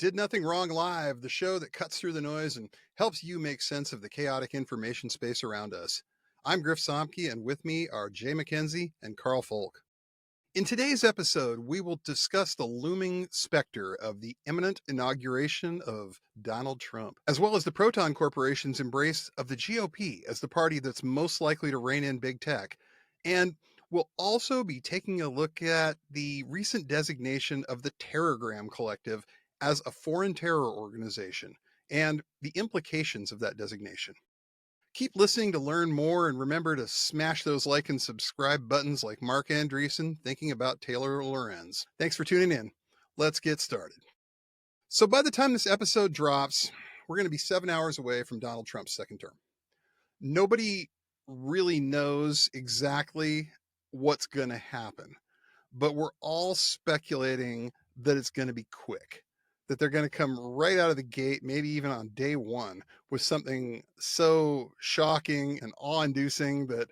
Did Nothing Wrong Live, the show that cuts through the noise and helps you make sense of the chaotic information space around us. I'm Griff Somke, and with me are Jay McKenzie and Karl Folk. In today's episode, we will discuss the looming specter of the imminent inauguration of Donald Trump, as well as the Proton Corporation's embrace of the GOP as the party that's most likely to rein in big tech. And we'll also be taking a look at the recent designation of the Terrorgram Collective as a foreign terror organization and the implications of that designation. Keep listening to learn more, and remember to smash those like and subscribe buttons like Mark Andreessen thinking about Taylor Lorenz. Thanks for tuning in. Let's get started. So by the time this episode drops, we're going to be 7 hours away from Donald Trump's second term. Nobody really knows exactly what's going to happen, but we're all speculating that it's going to be quick, that they're going to come right out of the gate, maybe even on day one, with something so shocking and awe-inducing that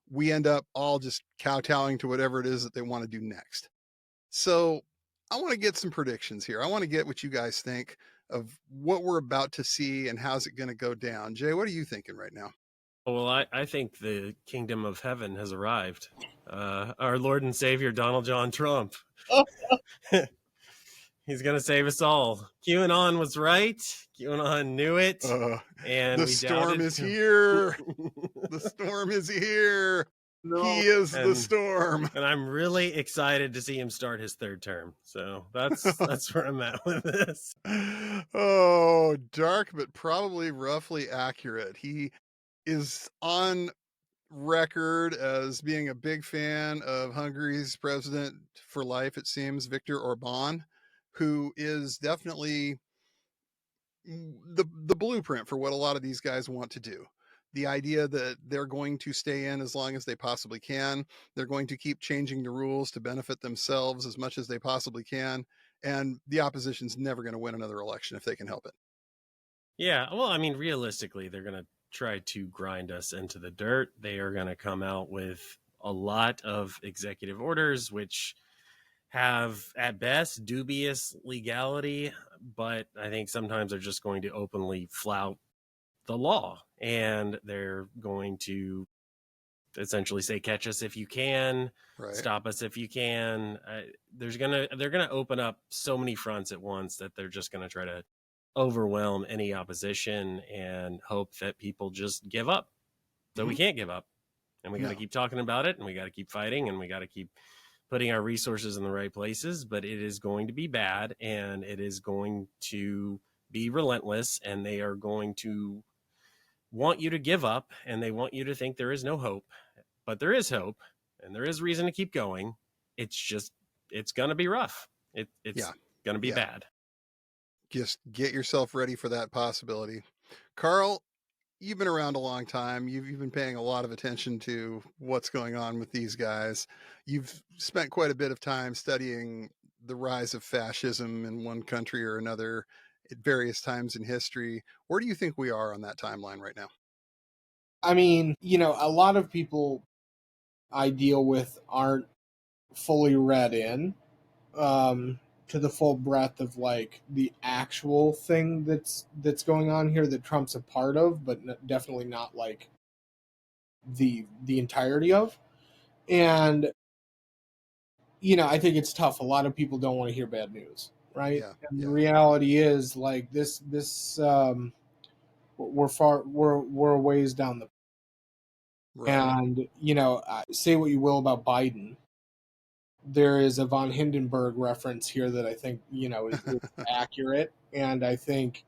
we end up all just kowtowing to whatever it is that they want to do next. So I want to get some predictions here. I want to get what you guys think of what we're about to see and how's it going to go down. Jay, what are you thinking right now? Well, I think the kingdom of heaven has arrived. Our Lord and Savior, Donald John Trump. He's going to save us all. QAnon was right. QAnon knew it. And the storm is here. The storm is here. No. He is the storm. And I'm really excited to see him start his third term. So that's where I'm at with this. Oh, dark, but probably roughly accurate. He is on record as being a big fan of Hungary's president for life, it seems, Viktor Orban, who is definitely the blueprint for what a lot of these guys want to do. The idea that they're going to stay in as long as they possibly can. They're going to keep changing the rules to benefit themselves as much as they possibly can. And the opposition's never going to win another election if they can help it. Yeah, well, I mean, realistically, they're going to try to grind us into the dirt. They are going to come out with a lot of executive orders, which have at best dubious legality, but I think sometimes they're just going to openly flout the law, and they're going to essentially say, catch us if you can, right. Stop us if you can. They're going to open up so many fronts at once that they're just going to try to overwhelm any opposition and hope that people just give up. So we can't give up, and we got to keep talking about it, and we got to keep fighting, and we got to keep putting our resources in the right places. But it is going to be bad, and it is going to be relentless, and they are going to want you to give up, and they want you to think there is no hope. But there is hope, and there is reason to keep going. It's going to be rough. It's going to be bad. Just get yourself ready for that possibility. Karl, you've been around a long time. You've been paying a lot of attention to what's going on with these guys. You've spent quite a bit of time studying the rise of fascism in one country or another at various times in history. Where do you think we are on that timeline right now? I mean, a lot of people I deal with aren't fully read in to the full breadth of like the actual thing that's going on here that Trump's a part of, but definitely not like the entirety of. And I think it's tough. A lot of people don't want to hear bad news, right? Yeah, and the reality is like this we're a ways down the right. And say what you will about Biden, there is a von Hindenburg reference here that I think, is accurate. And I think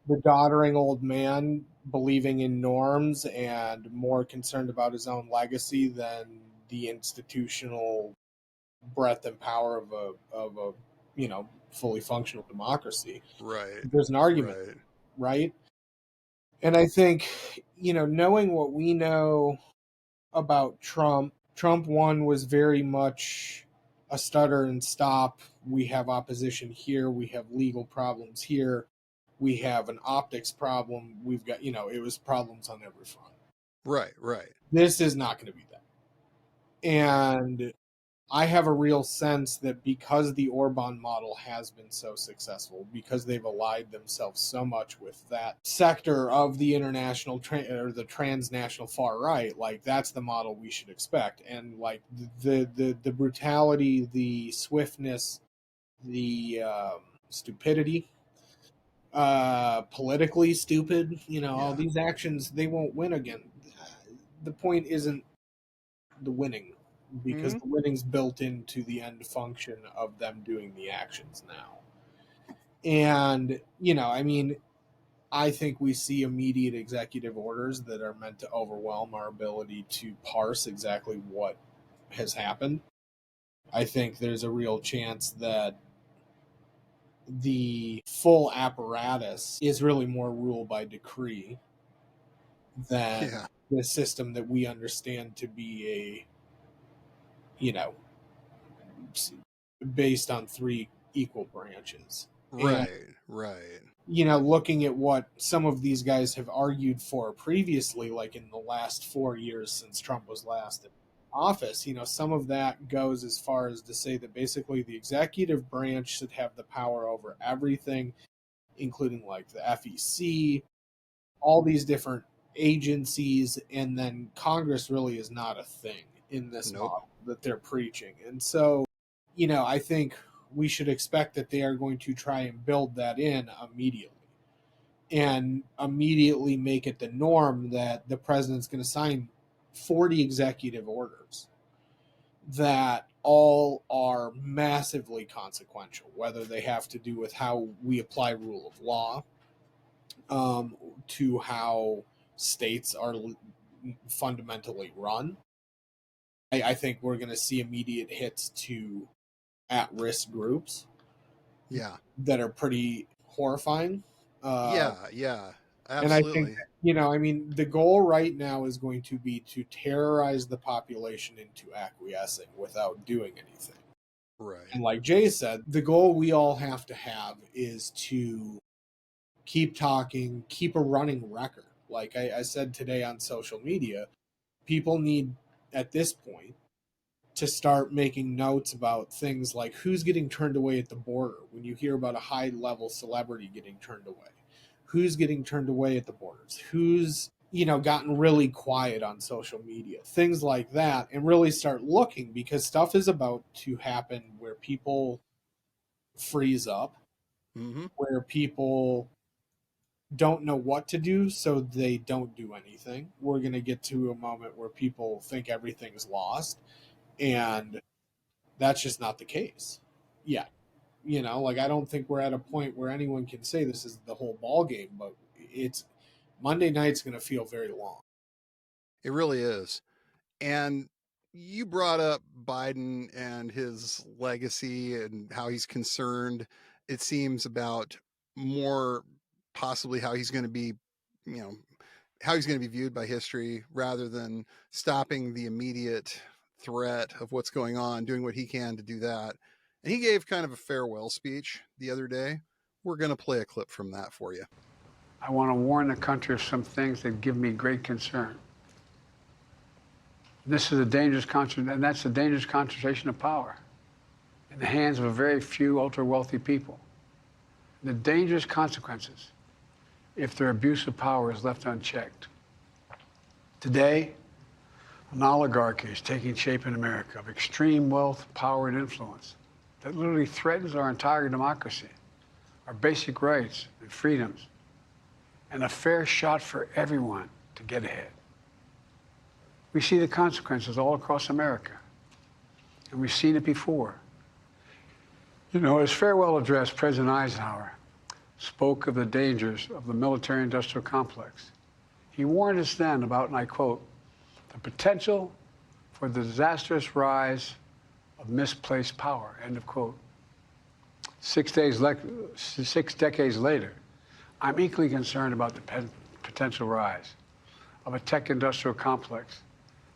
the doddering old man believing in norms and more concerned about his own legacy than the institutional breadth and power of a fully functional democracy. Right. There's an argument, right? And I think, knowing what we know about Trump 1 was very much a stutter and stop. We have opposition here. We have legal problems here. We have an optics problem. We've got, it was problems on every front. Right. This is not going to be that. And I have a real sense that because the Orban model has been so successful, because they've allied themselves so much with that sector of the international or the transnational far right, like that's the model we should expect. And like the brutality, the swiftness, the stupidity, politically stupid, all these actions, they won't win again. The point isn't the winning, because the winning's built into the end function of them doing the actions now. And, I think we see immediate executive orders that are meant to overwhelm our ability to parse exactly what has happened. I think there's a real chance that the full apparatus is really more rule by decree than the system that we understand to be based on three equal branches. Right, And, right. Looking at what some of these guys have argued for previously, like in the last 4 years since Trump was last in office, some of that goes as far as to say that basically the executive branch should have the power over everything, including like the FEC, all these different agencies, and then Congress really is not a thing in this model that they're preaching. And so, I think we should expect that they are going to try and build that in immediately, and immediately make it the norm that the president's going to sign 40 executive orders that all are massively consequential, whether they have to do with how we apply rule of law, to how states are fundamentally run. I think we're going to see immediate hits to at-risk groups. Yeah. That are pretty horrifying. Yeah, absolutely. And I think that, the goal right now is going to be to terrorize the population into acquiescing without doing anything. Right. And like Jay said, the goal we all have to have is to keep talking, keep a running record. Like I said today on social media, people need, at this point, to start making notes about things like who's getting turned away at the border when you hear about a high-level celebrity getting turned away. Who's getting turned away at the borders? Who's, gotten really quiet on social media? Things like that, and really start looking, because stuff is about to happen where people freeze up, where people don't know what to do, so they don't do anything. We're going to get to a moment where people think everything's lost, and that's just not the case yet. I don't think we're at a point where anyone can say this is the whole ball game, but it's Monday night's going to feel very long. It really is. And you brought up Biden and his legacy and how he's concerned, it seems, about more possibly how he's going to be, how he's going to be viewed by history, rather than stopping the immediate threat of what's going on, doing what he can to do that. And he gave kind of a farewell speech the other day. We're going to play a clip from that for you. I want to warn the country of some things that give me great concern. This is a dangerous and that's a dangerous concentration of power in the hands of a very few ultra-wealthy people. The dangerous consequences if their abuse of power is left unchecked. Today, an oligarchy is taking shape in America of extreme wealth, power, and influence that literally threatens our entire democracy, our basic rights and freedoms, and a fair shot for everyone to get ahead. We see the consequences all across America, and we've seen it before. His farewell address, President Eisenhower spoke of the dangers of the military-industrial complex. He warned us then about, and I quote, the potential for the disastrous rise of misplaced power, end of quote. 6 decades later, I'm equally concerned about the potential rise of a tech-industrial complex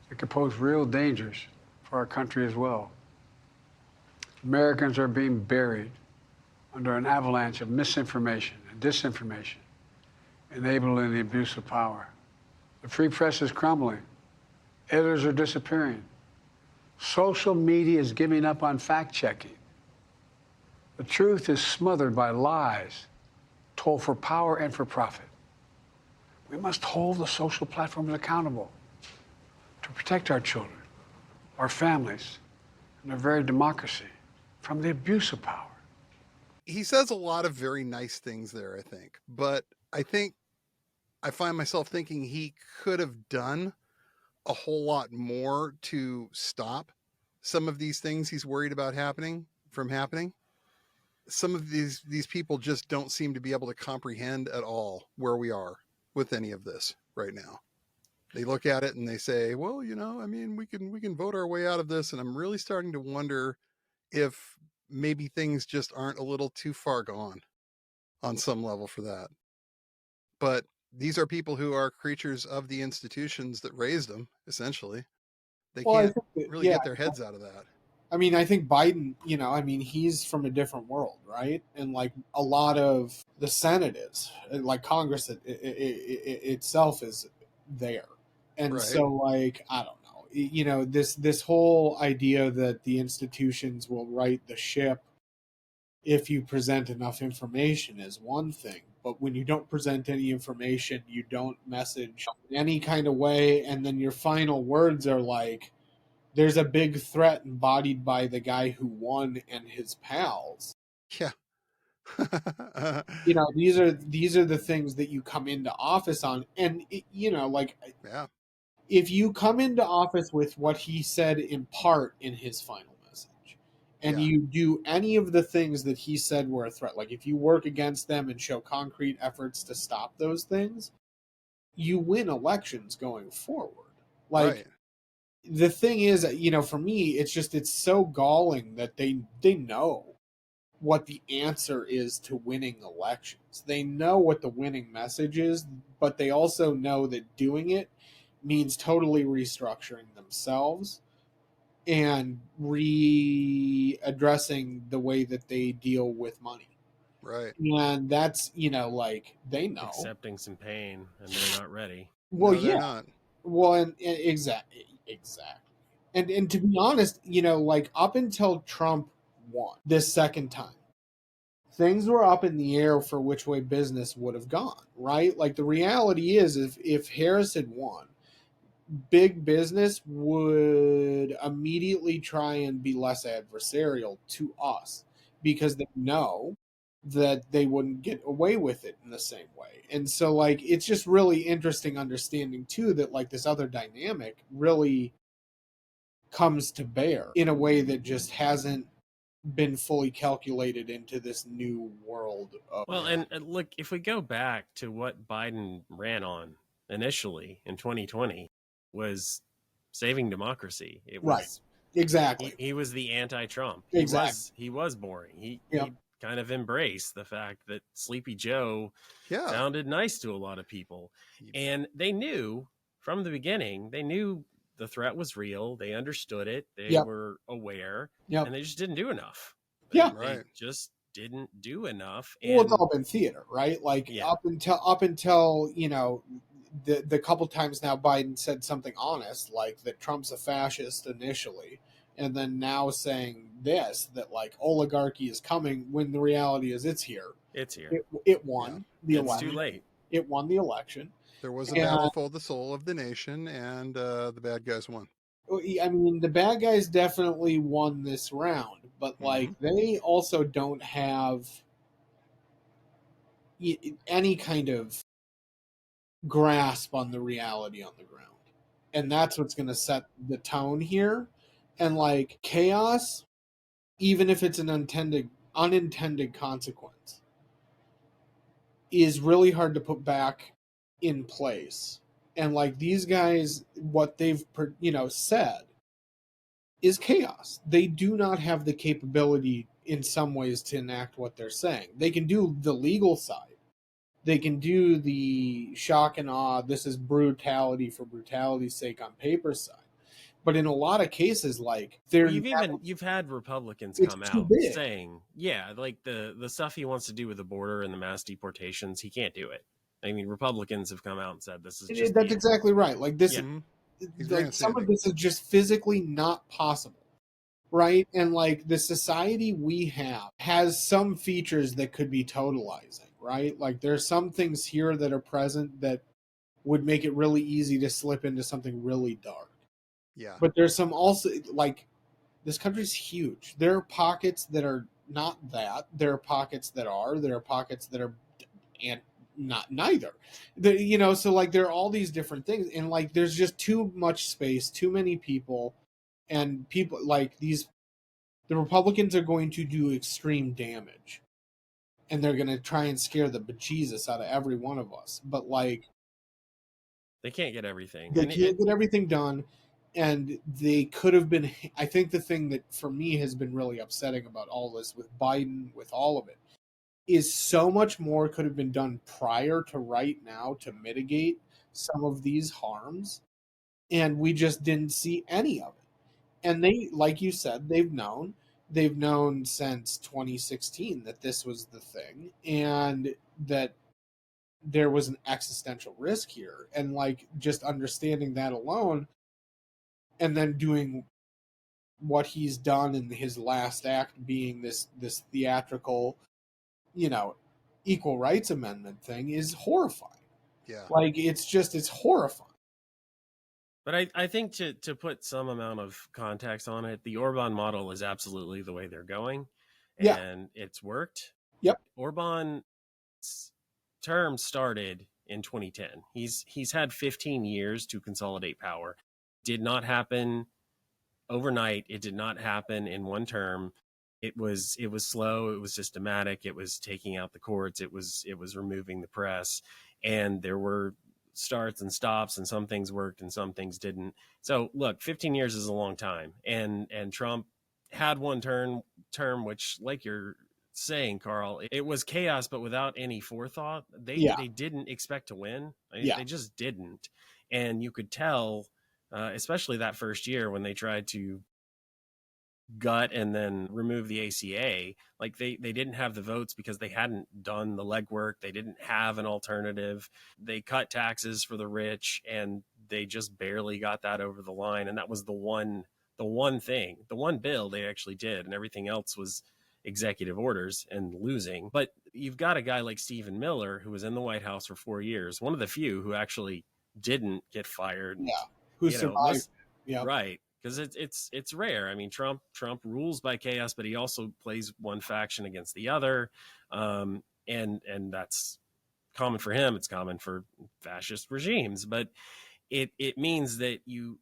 that could pose real dangers for our country as well. Americans are being buried under an avalanche of misinformation and disinformation, enabling the abuse of power. The free press is crumbling. Editors are disappearing. Social media is giving up on fact-checking. The truth is smothered by lies told for power and for profit. We must hold the social platforms accountable to protect our children, our families, and our very democracy from the abuse of power. He says a lot of very nice things there, I think. But I think I find myself thinking he could have done a whole lot more to stop some of these things he's worried about happening. Some of these people just don't seem to be able to comprehend at all where we are with any of this right now. They look at it and they say, well, I mean, we can vote our way out of this. And I'm really starting to wonder if maybe things just aren't a little too far gone on some level for that. But these are people who are creatures of the institutions that raised them, essentially. They can't really get their heads out of that. I mean, I think Biden, he's from a different world, right? And like a lot of the Senate is, like Congress itself is there. And so, like, I don't know, this whole idea that the institutions will right the ship if you present enough information is one thing. But when you don't present any information, you don't message in any kind of way, and then your final words are like, there's a big threat embodied by the guy who won and his pals. Yeah. These are the things that you come into office on. And, yeah. If you come into office with what he said in part in his final message, and you do any of the things that he said were a threat, like if you work against them and show concrete efforts to stop those things, you win elections going forward. Like, the thing is, for me, it's so galling that they know what the answer is to winning elections. They know what the winning message is, but they also know that doing it means totally restructuring themselves and readdressing the way that they deal with money. Right. And that's, they know. Accepting some pain, and they're not ready. Well, no, they're not. Well, and exactly. And to be honest, up until Trump won this second time, things were up in the air for which way business would have gone, right? Like, the reality is, if Harris had won, big business would immediately try and be less adversarial to us because they know that they wouldn't get away with it in the same way. And so, like, it's just really interesting understanding too that, like, this other dynamic really comes to bear in a way that just hasn't been fully calculated into this new world of and look, if we go back to what Biden ran on initially in 2020 was saving democracy. It was exactly. He was the anti-Trump. He was boring. He kind of embraced the fact that Sleepy Joe sounded nice to a lot of people. And they knew from the beginning, the threat was real. They understood it. They were aware, and they just didn't do enough. They just didn't do enough. And, it's all been theater, right? Like, up until the couple times now Biden said something honest, like that Trump's a fascist initially, and then now saying this, that like oligarchy is coming, when the reality is it's here. It's here. It won the election. It's too late. It won the election. There was a battle for the soul of the nation, and the bad guys won. I mean, the bad guys definitely won this round, but like they also don't have any kind of grasp on the reality on the ground. And that's what's going to set the tone here. And like chaos, even if it's an unintended consequence, is really hard to put back in place. And like these guys, what they've said is chaos. They do not have the capability in some ways to enact what they're saying. They can do the legal side. They can do the shock and awe, this is brutality for brutality's sake on paper side. But in a lot of cases, like you've had Republicans come out saying, like the stuff he wants to do with the border and the mass deportations, he can't do it. I mean, Republicans have come out and said this is just that's exactly right. Like this, He's like some of grandstanding. this is just physically not possible, right? And like the society we have has some features that could be totalizing, right? Like there's some things here that are present that would make it really easy to slip into something really dark. Yeah. But there's some also, like, this country's huge. There are pockets that are not that. There are pockets that are. There are pockets that are, and not neither. So like there are all these different things, and like there's just too much space, too many people, and people like these. The Republicans are going to do extreme damage, and they're going to try and scare the bejesus out of every one of us. But like They can't get everything. they And can't get everything done, and they could have been. I think the thing that for me has been really upsetting about all this with Biden, with all of it, is so much more could have been done prior to right now to mitigate some of these harms, and we just didn't see any of it. And they, like you said, they've known since 2016 that this was the thing, and that there was an existential risk here, and like just understanding that alone, and then doing what he's done in his last act being this theatrical, you know, equal rights amendment thing is horrifying. Yeah. Like it's horrifying. But I think to put some amount of context on it, the Orban model is absolutely the way they're going, Yeah. and it's worked. Yep. Orban's term started in 2010. He's had 15 years to consolidate power. Did not happen overnight. It did not happen in one term. It was slow. It was systematic. It was taking out the courts. It was removing the press, and there were starts and stops, and some things worked and some things didn't. So look, 15 years is a long time, and Trump had one term which, like you're saying, Karl, it was chaos, but without any forethought. They didn't expect to win. They just didn't, and you could tell, especially that first year when they tried to gut and then remove the ACA. Like they didn't have the votes because they hadn't done the legwork. They didn't have an alternative. They cut taxes for the rich, and they just barely got that over the line. And that was the one thing, the one bill they actually did, and everything else was executive orders and losing. But you've got a guy like Stephen Miller, who was in the White House for 4 years, one of the few who actually didn't get fired. Yeah, who survived. Yeah, right. Because it's rare. I mean, Trump rules by chaos, but he also plays one faction against the other, and that's common for him. It's common for fascist regimes, but it means that you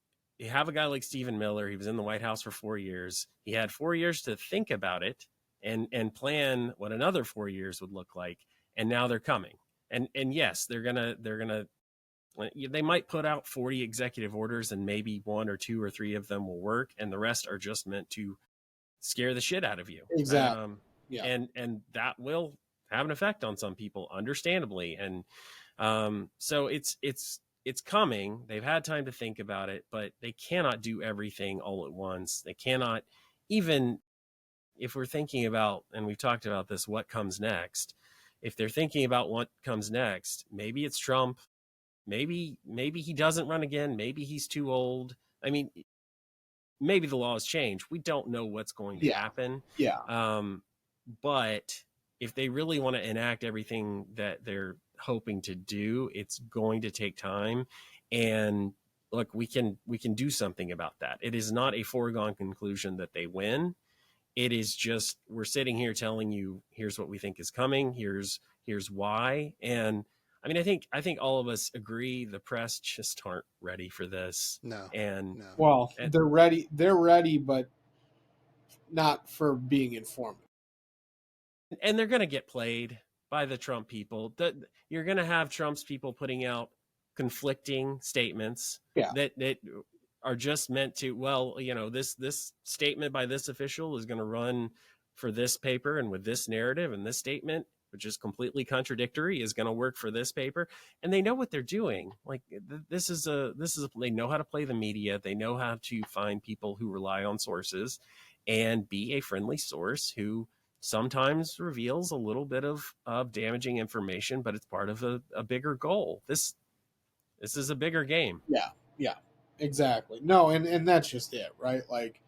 have a guy like Stephen Miller. He was in the White House for 4 years. He had 4 years to think about it and plan what another 4 years would look like. And now they're coming. And yes, they're gonna they might put out 40 executive orders, and maybe 1 or 2 or 3 of them will work, and the rest are just meant to scare the shit out of you. Exactly. And that will have an effect on some people, understandably. And so it's coming. They've had time to think about it, but they cannot do everything all at once. They cannot, even if we're thinking about, and we've talked about this, what comes next. If they're thinking about what comes next, maybe it's Trump. Maybe he doesn't run again. Maybe he's too old. I mean, maybe the laws change. We don't know what's going to happen. Yeah. But if they really want to enact everything that they're hoping to do, it's going to take time. And look, we can do something about that. It is not a foregone conclusion that they win. It is just, we're sitting here telling you, here's what we think is coming. Here's why. And I mean, I think all of us agree the press just aren't ready for this. No. Well, they're ready, but not for being informative. And they're going to get played by the Trump people. You're going to have Trump's people putting out conflicting statements that are just meant to, well, this statement by this official is going to run for this paper and with this narrative, and this statement, which is completely contradictory, is going to work for this paper. And they know what they're doing. Like this is they know how to play the media. They know how to find people who rely on sources and be a friendly source who sometimes reveals a little bit of damaging information, but it's part of a bigger goal. This is a bigger game. Yeah. Exactly. No, and that's just it, right? Like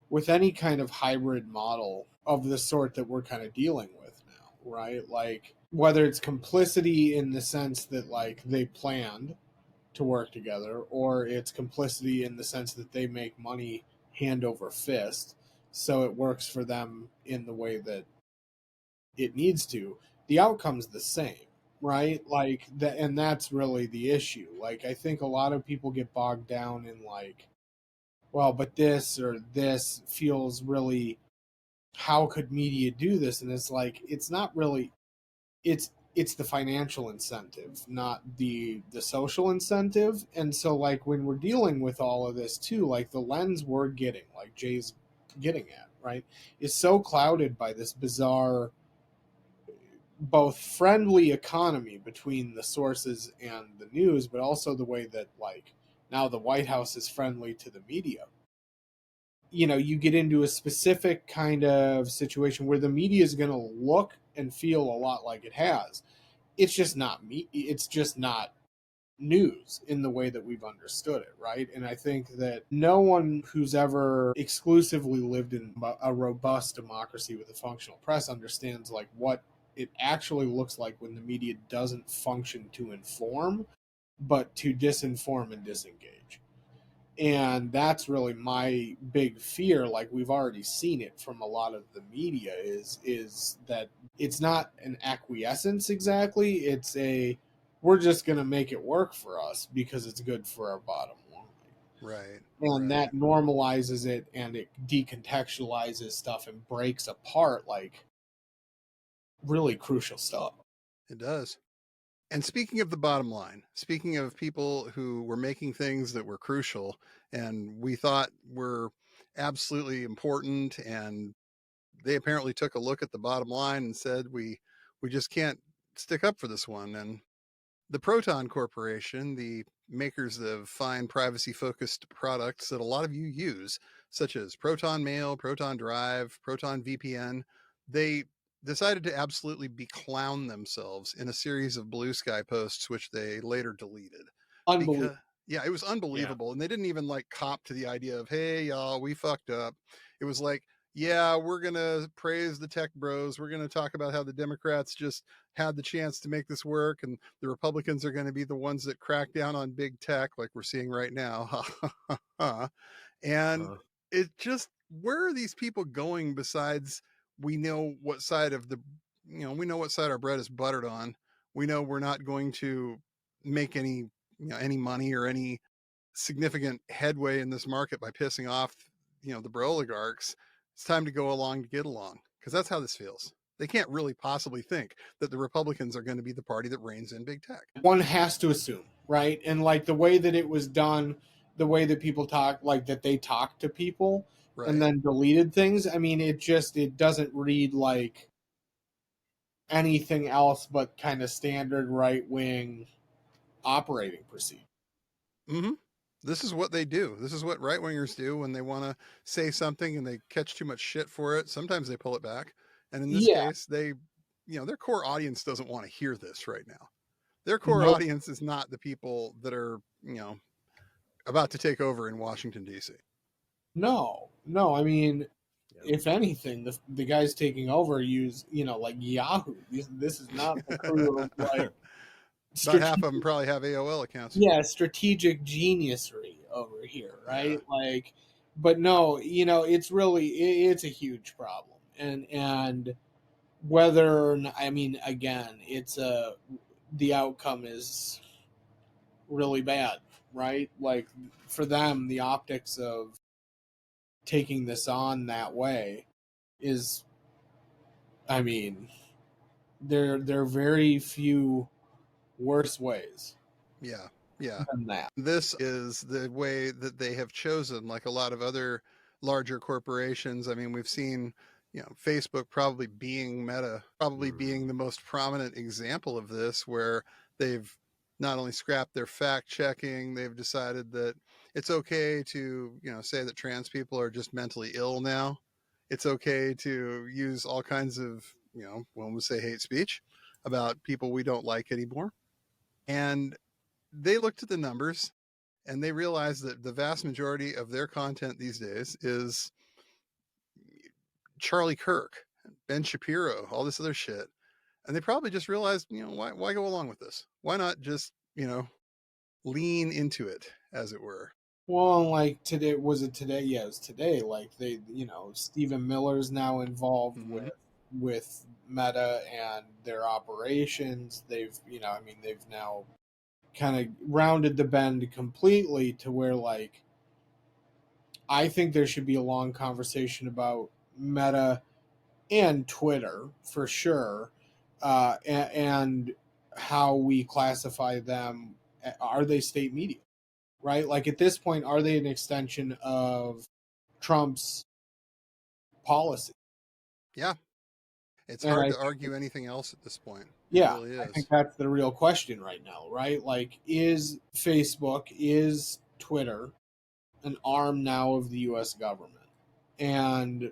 with any kind of hybrid model of the sort that we're kind of dealing with now, right? Like whether it's complicity in the sense that like they planned to work together, or it's complicity in the sense that they make money hand over fist, so it works for them in the way that it needs to, the outcome's the same, right? Like that, and that's really the issue. Like I think a lot of people get bogged down in like, well, but this or this feels really, how could media do this? And it's like it's not really, it's the financial incentive, not the social incentive. And so like when we're dealing with all of this too, like the lens we're getting, like Jay's getting at, right, is so clouded by this bizarre both friendly economy between the sources and the news, but also the way that like now the White House is friendly to the media. You know, you get into a specific kind of situation where the media is going to look and feel a lot like it has. It's just not me. It's just not news in the way that we've understood it, right? And I think that no one who's ever exclusively lived in a robust democracy with a functional press understands like what it actually looks like when the media doesn't function to inform, but to disinform and disengage. And that's really my big fear. Like we've already seen it from a lot of the media is that it's not an acquiescence exactly, it's a, we're just going to make it work for us because it's good for our bottom line. Right. And Right. that normalizes it and it decontextualizes stuff and breaks apart like really crucial stuff. It does. And speaking of the bottom line, speaking of people who were making things that were crucial and we thought were absolutely important, and they apparently took a look at the bottom line and said we just can't stick up for this one. And the Proton Corporation, the makers of fine privacy focused products that a lot of you use, such as Proton Mail, Proton Drive, Proton VPN, they decided to absolutely beclown themselves in a series of Blue Sky posts, which they later deleted. Unbelievable. Because, yeah, it was Yeah. unbelievable. And they didn't even like cop to the idea of, hey, y'all, we fucked up. It was like, yeah, we're going to praise the tech bros. We're going to talk about how the Democrats just had the chance to make this work, and the Republicans are going to be the ones that crack down on big tech, like we're seeing right now. And it just, where are these people going besides we know what side of the, we know what side our bread is buttered on. We know we're not going to make any money or any significant headway in this market by pissing off, the bro oligarchs. It's time to go along to get along, because that's how this feels. They can't really possibly think that the Republicans are going to be the party that reins in big tech. One has to assume, right? And like the way that it was done, the way that people talk, like that they talked to people and Right. then deleted things. I mean, it doesn't read like anything else but kind of standard right wing operating procedure. Mm-hmm. This is what they do. This is what right wingers do when they want to say something and they catch too much shit for it. Sometimes they pull it back. And in this Yeah, case, their core audience doesn't want to hear this right now. Their core nope, audience is not the people that are, about to take over in Washington, D.C. no. I mean, Yeah. if anything, the guys taking over use like Yahoo. This is not the crew of like About half strategic, of them probably have AOL accounts. yeah, strategic geniusry over here, Yeah. right? Like, but no, it's really it's a huge problem, and whether I mean, again, it's the outcome is really bad, right? Like for them, the optics of taking this on that way is, I mean, there are very few worse ways Yeah. Yeah. than that. This is the way that they have chosen, like a lot of other larger corporations. I mean, we've seen, Facebook probably being Meta, probably being the most prominent example of this, where they've not only scrapped their fact checking, they've decided that it's okay to, say that trans people are just mentally ill now. It's okay to use all kinds of, one would say hate speech about people we don't like anymore. And they looked at the numbers and they realize that the vast majority of their content these days is Charlie Kirk, Ben Shapiro, all this other shit. And they probably just realized, why go along with this? Why not just, lean into it, as it were? Well, like today, was it today? Yeah, it was today. Like Stephen Miller's now involved Mm-hmm. with Meta and their operations. They've now kind of rounded the bend completely to where, like, I think there should be a long conversation about Meta and Twitter for sure, and how we classify them. Are they state media? Right? Like at this point, are they an extension of Trump's policy? Yeah. It's And hard I to argue anything else at this point. Yeah, It really I is. think that's the real question right now, right? Like, is Facebook, is Twitter an arm now of the U.S. government? And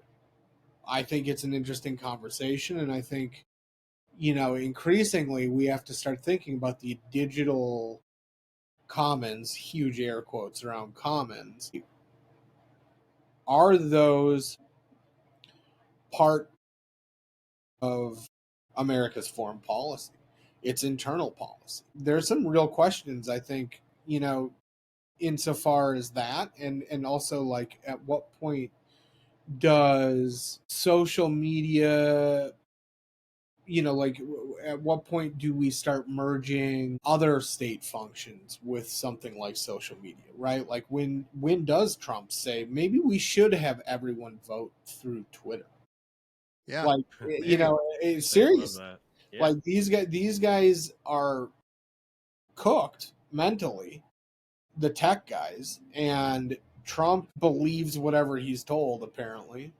I think it's an interesting conversation. And I think, increasingly we have to start thinking about the digital commons, huge air quotes around commons. Are those part of America's foreign policy, its internal policy? There's some real questions, I think, insofar as that, and also, like, at what point does social media, like, at what point do we start merging other state functions with something like social media, right? Like, when does Trump say maybe we should have everyone vote through Twitter? Yeah. Like, I serious. love that. Yeah. Like, these guys are cooked mentally, the tech guys, and Trump believes whatever he's told, apparently,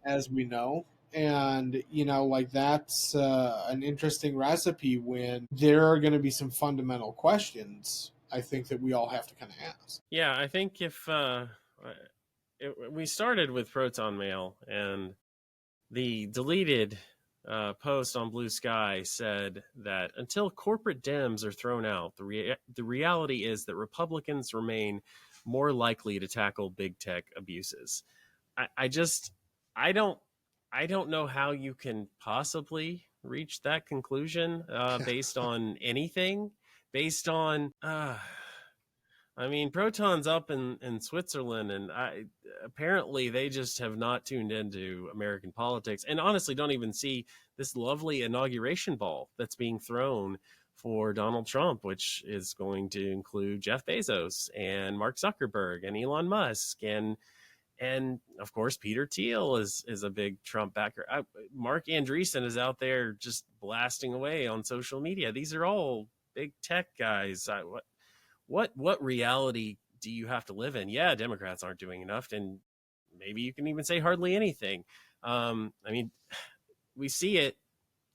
as we know. And like, that's an interesting recipe when there are going to be some fundamental questions, I think, that we all have to kind of ask. Yeah, I think if we started with Proton Mail, and the deleted post on Blue Sky said that until corporate Dems are thrown out, the reality is that Republicans remain more likely to tackle big tech abuses. I don't know how you can possibly reach that conclusion based on anything, based on I mean, Proton's up in Switzerland, and apparently they just have not tuned into American politics, and honestly don't even see this lovely inauguration ball that's being thrown for Donald Trump, which is going to include Jeff Bezos and Mark Zuckerberg and Elon Musk and of course Peter Thiel is a big Trump backer. Mark Andreessen is out there just blasting away on social media. These are all big tech guys. What reality do you have to live in? Yeah, Democrats aren't doing enough, and maybe you can even say hardly anything. I mean, we see it.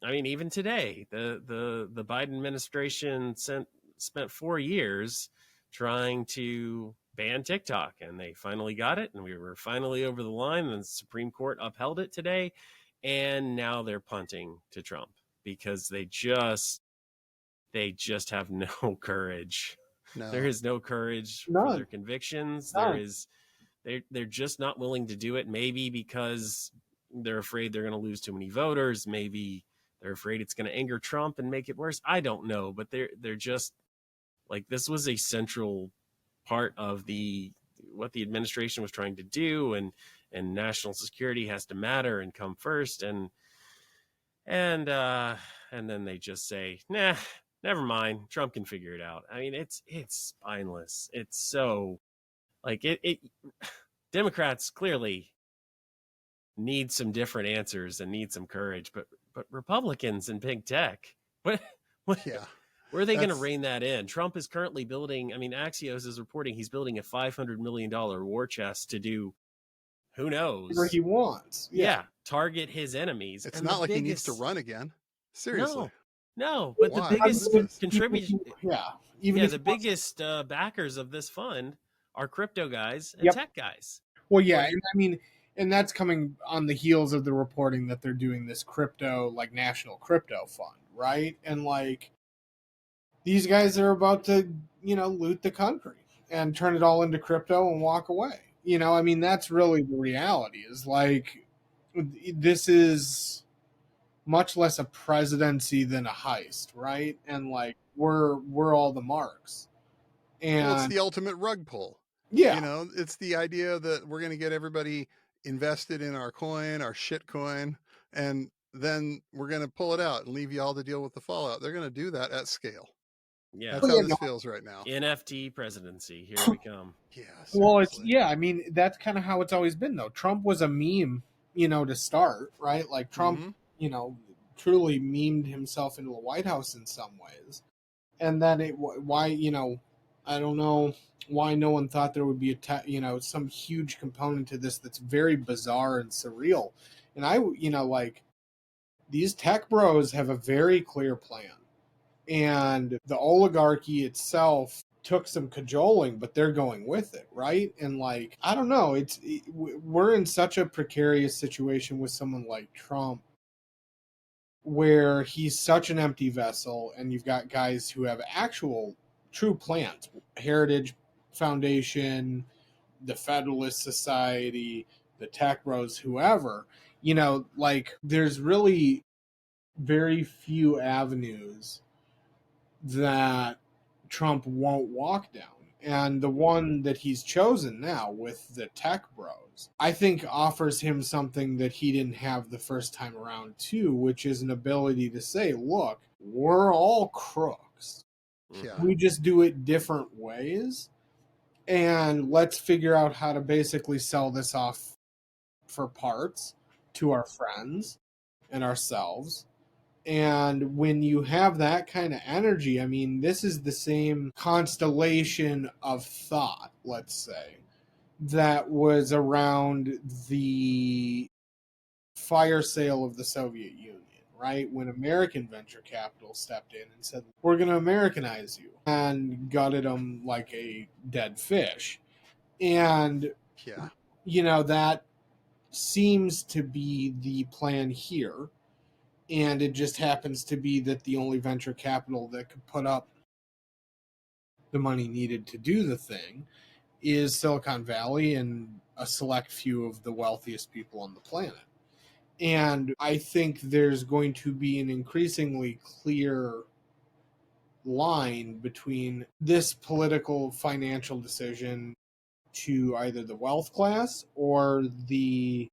I mean, even today, the Biden administration spent 4 years trying to ban TikTok, and they finally got it, and we were finally over the line, and the Supreme Court upheld it today, and now they're punting to Trump because they just have no courage. No. There is no courage for their convictions. They're just not willing to do it. Maybe because they're afraid they're going to lose too many voters. Maybe they're afraid it's going to anger Trump and make it worse. I don't know, but they're just like, this was a central part of what the administration was trying to do, and national security has to matter and come first, and then they just say, nah, never mind, Trump can figure it out. I mean, it's spineless. It's so, like, it Democrats clearly need some different answers and need some courage, but Republicans and big tech, what Yeah. where are they going to rein that in? Trump is currently building, I mean, Axios is reporting he's building a $500 million war chest to do, who knows? Whatever he wants. Yeah, target his enemies. It's not like he needs to run again. Seriously. No, but Why? the biggest contribution, even the biggest backers of this fund are crypto guys and tech guys. Well, yeah, and I mean, and that's coming on the heels of the reporting that they're doing this crypto, like, national crypto fund, right? And, like, these guys are about to, loot the country. and turn it all into crypto and walk away. You know, I mean, that's really the reality. Is like this is much less a presidency than a heist, right? And like we're all the marks. Well, it's And the ultimate rug pull. yeah, You know, it's the idea that we're going to get everybody invested in our coin, our shit coin, and then we're going to pull it out and leave you all to deal with the fallout. They're going to do that at scale. Yeah. That's well, how yeah, this no, feels right now. NFT presidency. Here we come. Yeah, well, it's seriously. yeah. I mean, that's kind of how it's always been, though. Trump was a meme, you know, to start, right? Like Trump, Mm-hmm. you know, truly memed himself into the White House in some ways, and then why, you know, I don't know why no one thought there would be you know, some huge component to this that's very bizarre and surreal. And you know, like these tech bros have a very clear plan, and the oligarchy itself took some cajoling, but they're going with it, right? And like, I don't know, we're in such a precarious situation with someone like Trump, where he's such an empty vessel, and you've got guys who have actual true plans, Heritage Foundation, the Federalist Society, the Tech Bros, whoever. You know, like there's really very few avenues that Trump won't walk down. And the one that he's chosen now with the tech bros, I think offers him something that he didn't have the first time around, too, which is an ability to say, look, we're all crooks. Yeah. We just do it different ways. And let's figure out how to basically sell this off for parts to our friends and ourselves. And when you have that kind of energy, I mean, this is the same constellation of thought, let's say, that was around the fire sale of the Soviet Union, right? When American venture capital stepped in and said, we're going to Americanize you, and gutted them like a dead fish. And, Yeah. you know, that seems to be the plan here. And it just happens to be that the only venture capital that could put up the money needed to do the thing is Silicon Valley and a select few of the wealthiest people on the planet. And I think there's going to be an increasingly clear line between this political financial decision to either the wealth class or the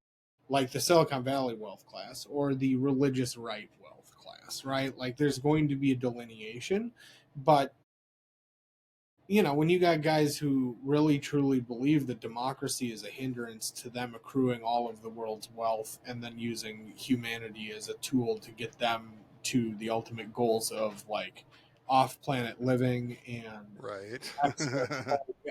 Silicon Valley wealth class or the religious right wealth class, right? Like there's going to be a delineation, but you know, when you got guys who really truly believe that democracy is a hindrance to them accruing all of the world's wealth and then using humanity as a tool to get them to the ultimate goals of like off-planet living and Right.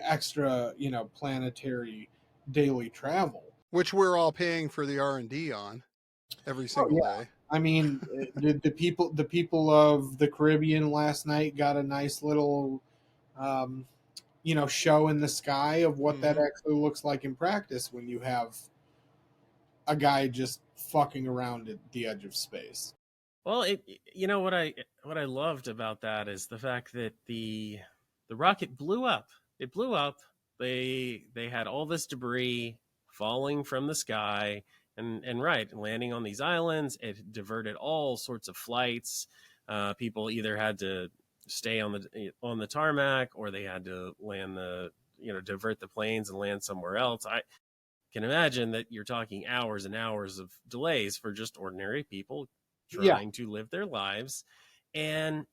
extra, you know, planetary daily travel. Which we're all paying for the R&D on every Oh single yeah. day. I mean, the people of the Caribbean last night got a nice little, um, you know, show in the sky of what that Mhm. actually looks like in practice when you have a guy just fucking around at the edge of space. Well, you know what I loved about that is the fact that the rocket blew up. It blew up. They had all this debris falling from the sky and right, landing on these islands. It diverted all sorts of flights. People either had to stay on the tarmac or they had to land divert the planes and land somewhere else. I can imagine that you're talking hours and hours of delays for just ordinary people Yeah. trying to live their lives. And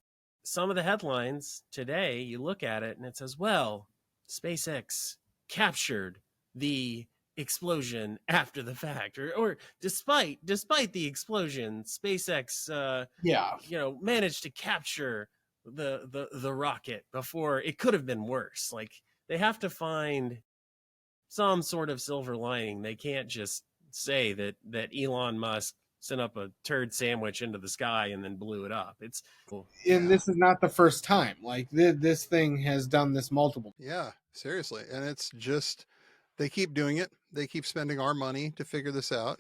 some of the headlines today, you look at it and it says, well, SpaceX captured the explosion after the fact, or despite the explosion, SpaceX Yeah. managed to capture the rocket before it could have been worse. Like they have to find some sort of silver lining. They can't just say that Elon Musk sent up a turd sandwich into the sky and then blew it up. It's And Yeah. this is not the first time. Like this thing has done this multiple. Yeah, seriously. And it's just they keep doing it. They keep spending our money to figure this out.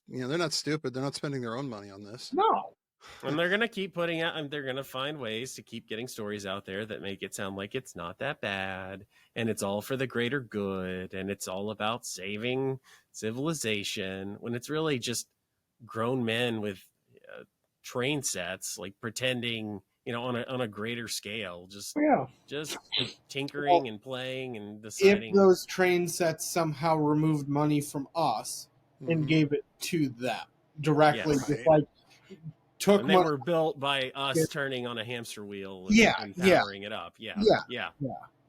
You know, they're not stupid. They're not spending their own money on this. No. And they're going to keep putting out, and they're going to find ways to keep getting stories out there that make it sound like it's not that bad, and it's all for the greater good, and it's all about saving civilization, when it's really just grown men with train sets, like pretending, on a greater scale, just Yeah. tinkering and playing and If deciding. those train sets somehow removed money from us and gave it to them directly, Yes. just like took And they money. were built by us turning on a hamster wheel and, Yeah, and yeah. powering it up. Yeah.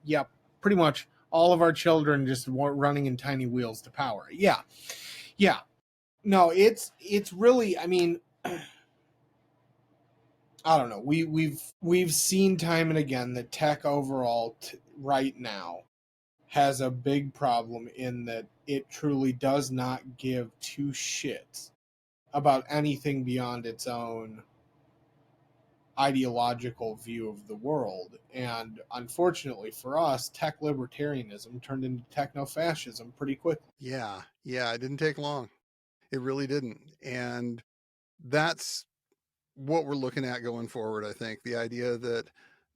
Yep. Pretty much all of our children just running in tiny wheels to power it. Yeah. No, it's really. I mean, I don't know. We've seen time and again that tech overall right now has a big problem in that it truly does not give two shits about anything beyond its own ideological view of the world. And unfortunately for us, tech libertarianism turned into techno-fascism pretty quickly. Yeah, it didn't take long. It really didn't. And that's what we're looking at going forward, I think. The idea that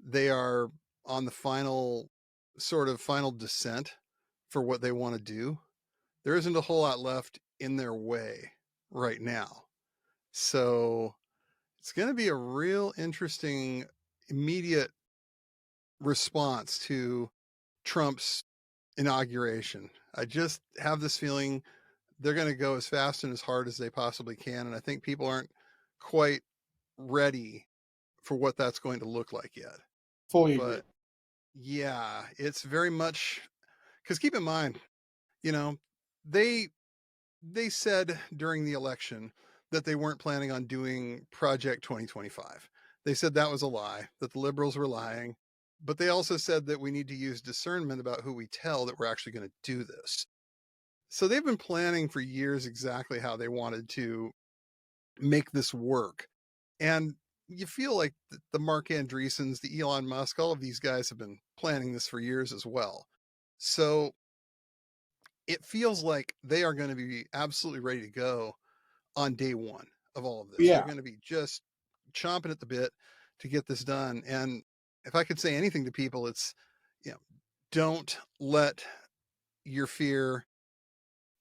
they are on the final descent for what they want to do. There isn't a whole lot left in their way right now. So it's going to be a real interesting immediate response to Trump's inauguration. I just have this feeling they're going to go as fast and as hard as they possibly can. And I think people aren't quite ready for what that's going to look like yet. Fully agree. But yeah, it's very much, because keep in mind, they said during the election that they weren't planning on doing Project 2025. They said that was a lie, that the liberals were lying. But they also said that we need to use discernment about who we tell that we're actually going to do this. So they've been planning for years exactly how they wanted to make this work. And you feel like the Mark Andreessens, the Elon Musk, all of these guys have been planning this for years as well. So it feels like they are going to be absolutely ready to go on day one of all of this. Yeah. They're going to be just chomping at the bit to get this done. And if I could say anything to people, it's, don't let your fear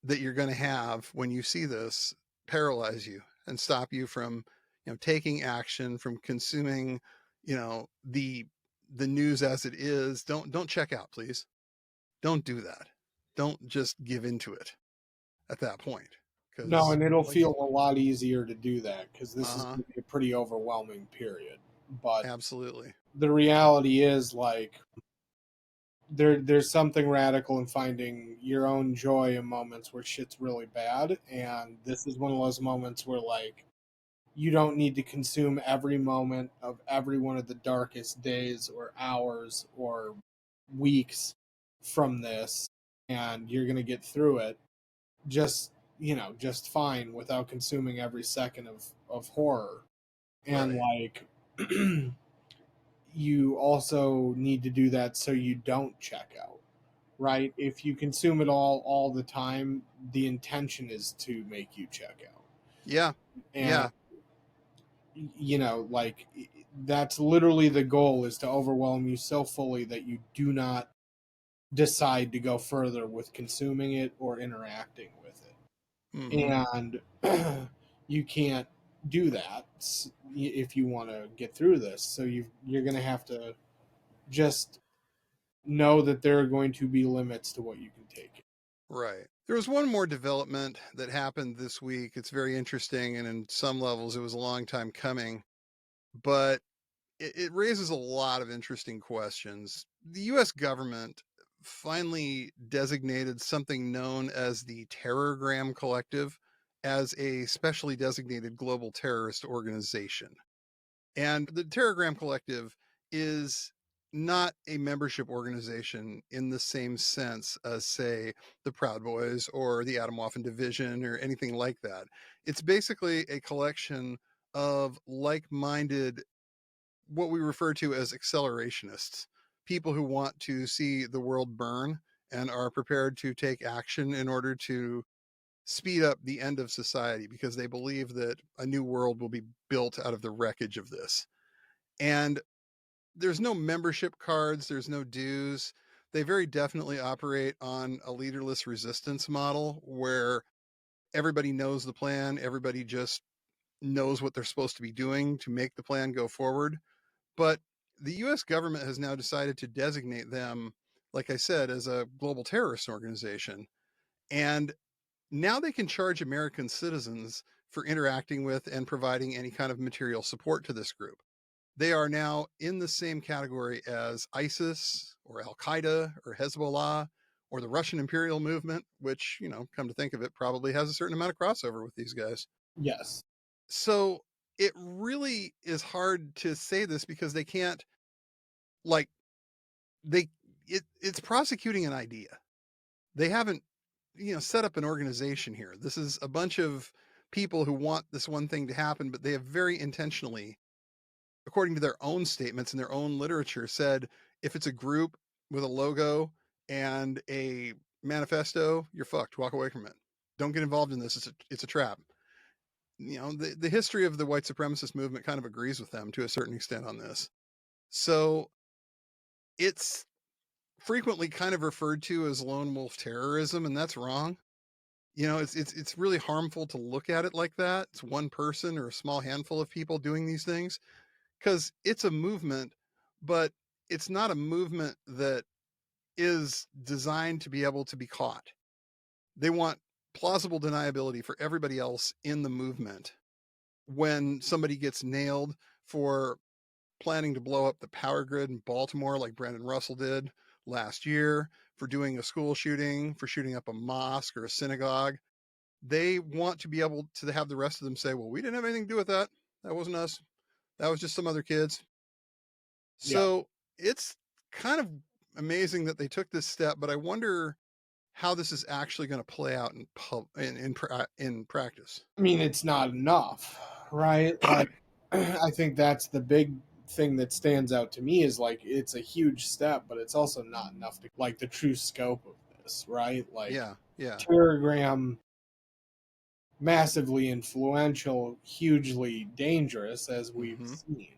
that you're going to have when you see this paralyze you and stop you from, taking action, from consuming, the news as it is. Don't check out, please. Don't do that. Don't just give into it at that point. No, and it'll feel a lot easier to do that because this is going to be a pretty overwhelming period. But absolutely, the reality is, like, there's something radical in finding your own joy in moments where shit's really bad, and this is one of those moments where, like, you don't need to consume every moment of every one of the darkest days or hours or weeks from this, and you're going to get through it just fine without consuming every second of horror. And like you also need to do that so you don't check out, right? If you consume it all the time, the intention is to make you check out. And like, that's literally the goal, is to overwhelm you so fully that you do not decide to go further with consuming it or interacting with it. And you can't do that if you want to get through this. So you're going to have to just know that there are going to be limits to what you can take. Right. There was one more development that happened this week. It's very interesting, and in some levels it was a long time coming, but it raises a lot of interesting questions. The US government finally designated something known as the Terrorgram Collective as a specially designated global terrorist organization. And the Terrorgram Collective is not a membership organization in the same sense as, say, the Proud Boys or the Atomwaffen Division or anything like that. It's basically a collection of like-minded, what we refer to as accelerationists, people who want to see the world burn and are prepared to take action in order to speed up the end of society because they believe that a new world will be built out of the wreckage of this. And there's no membership cards, there's no dues. They very definitely operate on a leaderless resistance model where everybody knows the plan, everybody just knows what they're supposed to be doing to make the plan go forward. But the US government has now decided to designate them, like I said, as a global terrorist organization. And now they can charge American citizens for interacting with and providing any kind of material support to this group. They are now in the same category as ISIS or Al Qaeda or Hezbollah or the Russian Imperial Movement, which, come to think of it, probably has a certain amount of crossover with these guys. Yes. So it really is hard to say this because they can't, like, it's prosecuting an idea. They haven't, set up an organization here. This is a bunch of people who want this one thing to happen, but they have very intentionally, according to their own statements and their own literature, said if it's a group with a logo and a manifesto, you're fucked. Walk away from it. Don't get involved in this. It's a trap. The history of the white supremacist movement kind of agrees with them to a certain extent on this. So it's frequently kind of referred to as lone wolf terrorism, and that's wrong. It's really harmful to look at it like that. It's one person or a small handful of people doing these things, because it's a movement, but it's not a movement that is designed to be able to be caught. They want plausible deniability for everybody else in the movement. When somebody gets nailed for planning to blow up the power grid in Baltimore, like Brandon Russell did last year, for doing a school shooting, for shooting up a mosque or a synagogue, they want to be able to have the rest of them say, well, we didn't have anything to do with that. That wasn't us. That was just some other kids. So it's kind of amazing that they took this step, but I wonder how this is actually going to play out in practice. I mean, it's not enough, right? Like, I think that's the big thing that stands out to me is like it's a huge step, but it's also not enough to like the true scope of this, right? Like, yeah. Terrorgram, massively influential, hugely dangerous, as we've seen,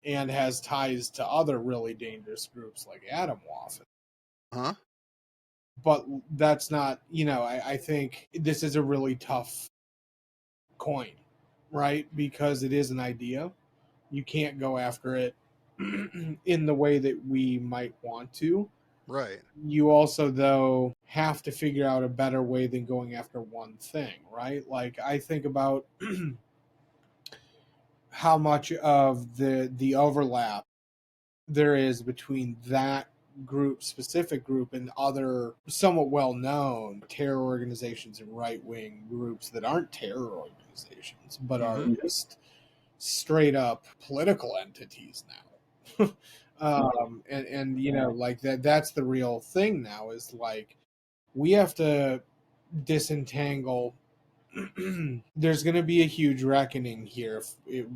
and has ties to other really dangerous groups like Atomwaffen. Huh? But that's not, I think this is a really tough coin, right? Because it is an idea. You can't go after it in the way that we might want to. Right. You also, though, have to figure out a better way than going after one thing, right? Like, I think about how much of the overlap there is between that specific group, and other somewhat well-known terror organizations and right-wing groups that aren't terror organizations, but are just straight up political entities now. Like that's the real thing now, is like we have to disentangle. There's going to be a huge reckoning here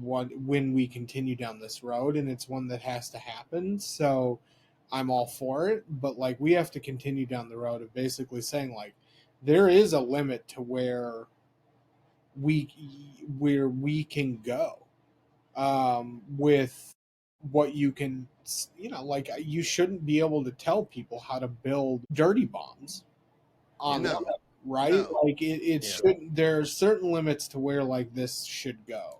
when we continue down this road, and it's one that has to happen. So I'm all for it, but like we have to continue down the road of basically saying like there is a limit to where we can go with what you can, like you shouldn't be able to tell people how to build dirty bombs on them, right? No. Like it shouldn't. There are certain limits to where like this should go,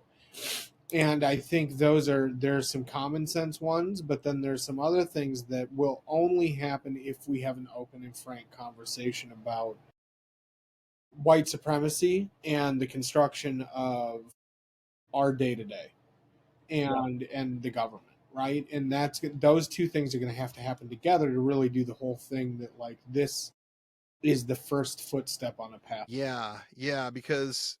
and I think there's some common sense ones, but then there's some other things that will only happen if we have an open and frank conversation about white supremacy and the construction of our day to day and the government, right? And those two things are going to have to happen together to really do the whole thing. That like this is the first footstep on a path. Yeah, because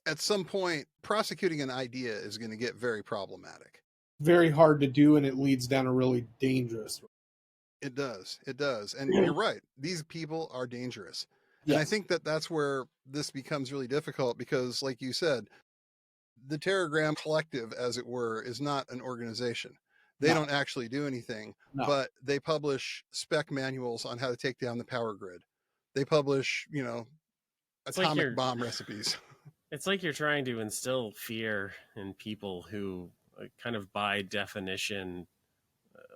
at some point, prosecuting an idea is going to get very problematic. Very hard to do, and it leads down a really dangerous road. It does. And you're right. These people are dangerous. Yes. And I think that's where this becomes really difficult because, like you said, the Terrorgram Collective, as it were, is not an organization. They don't actually do anything, but they publish spec manuals on how to take down the power grid. They publish, atomic bomb recipes. It's like you're trying to instill fear in people who kind of by definition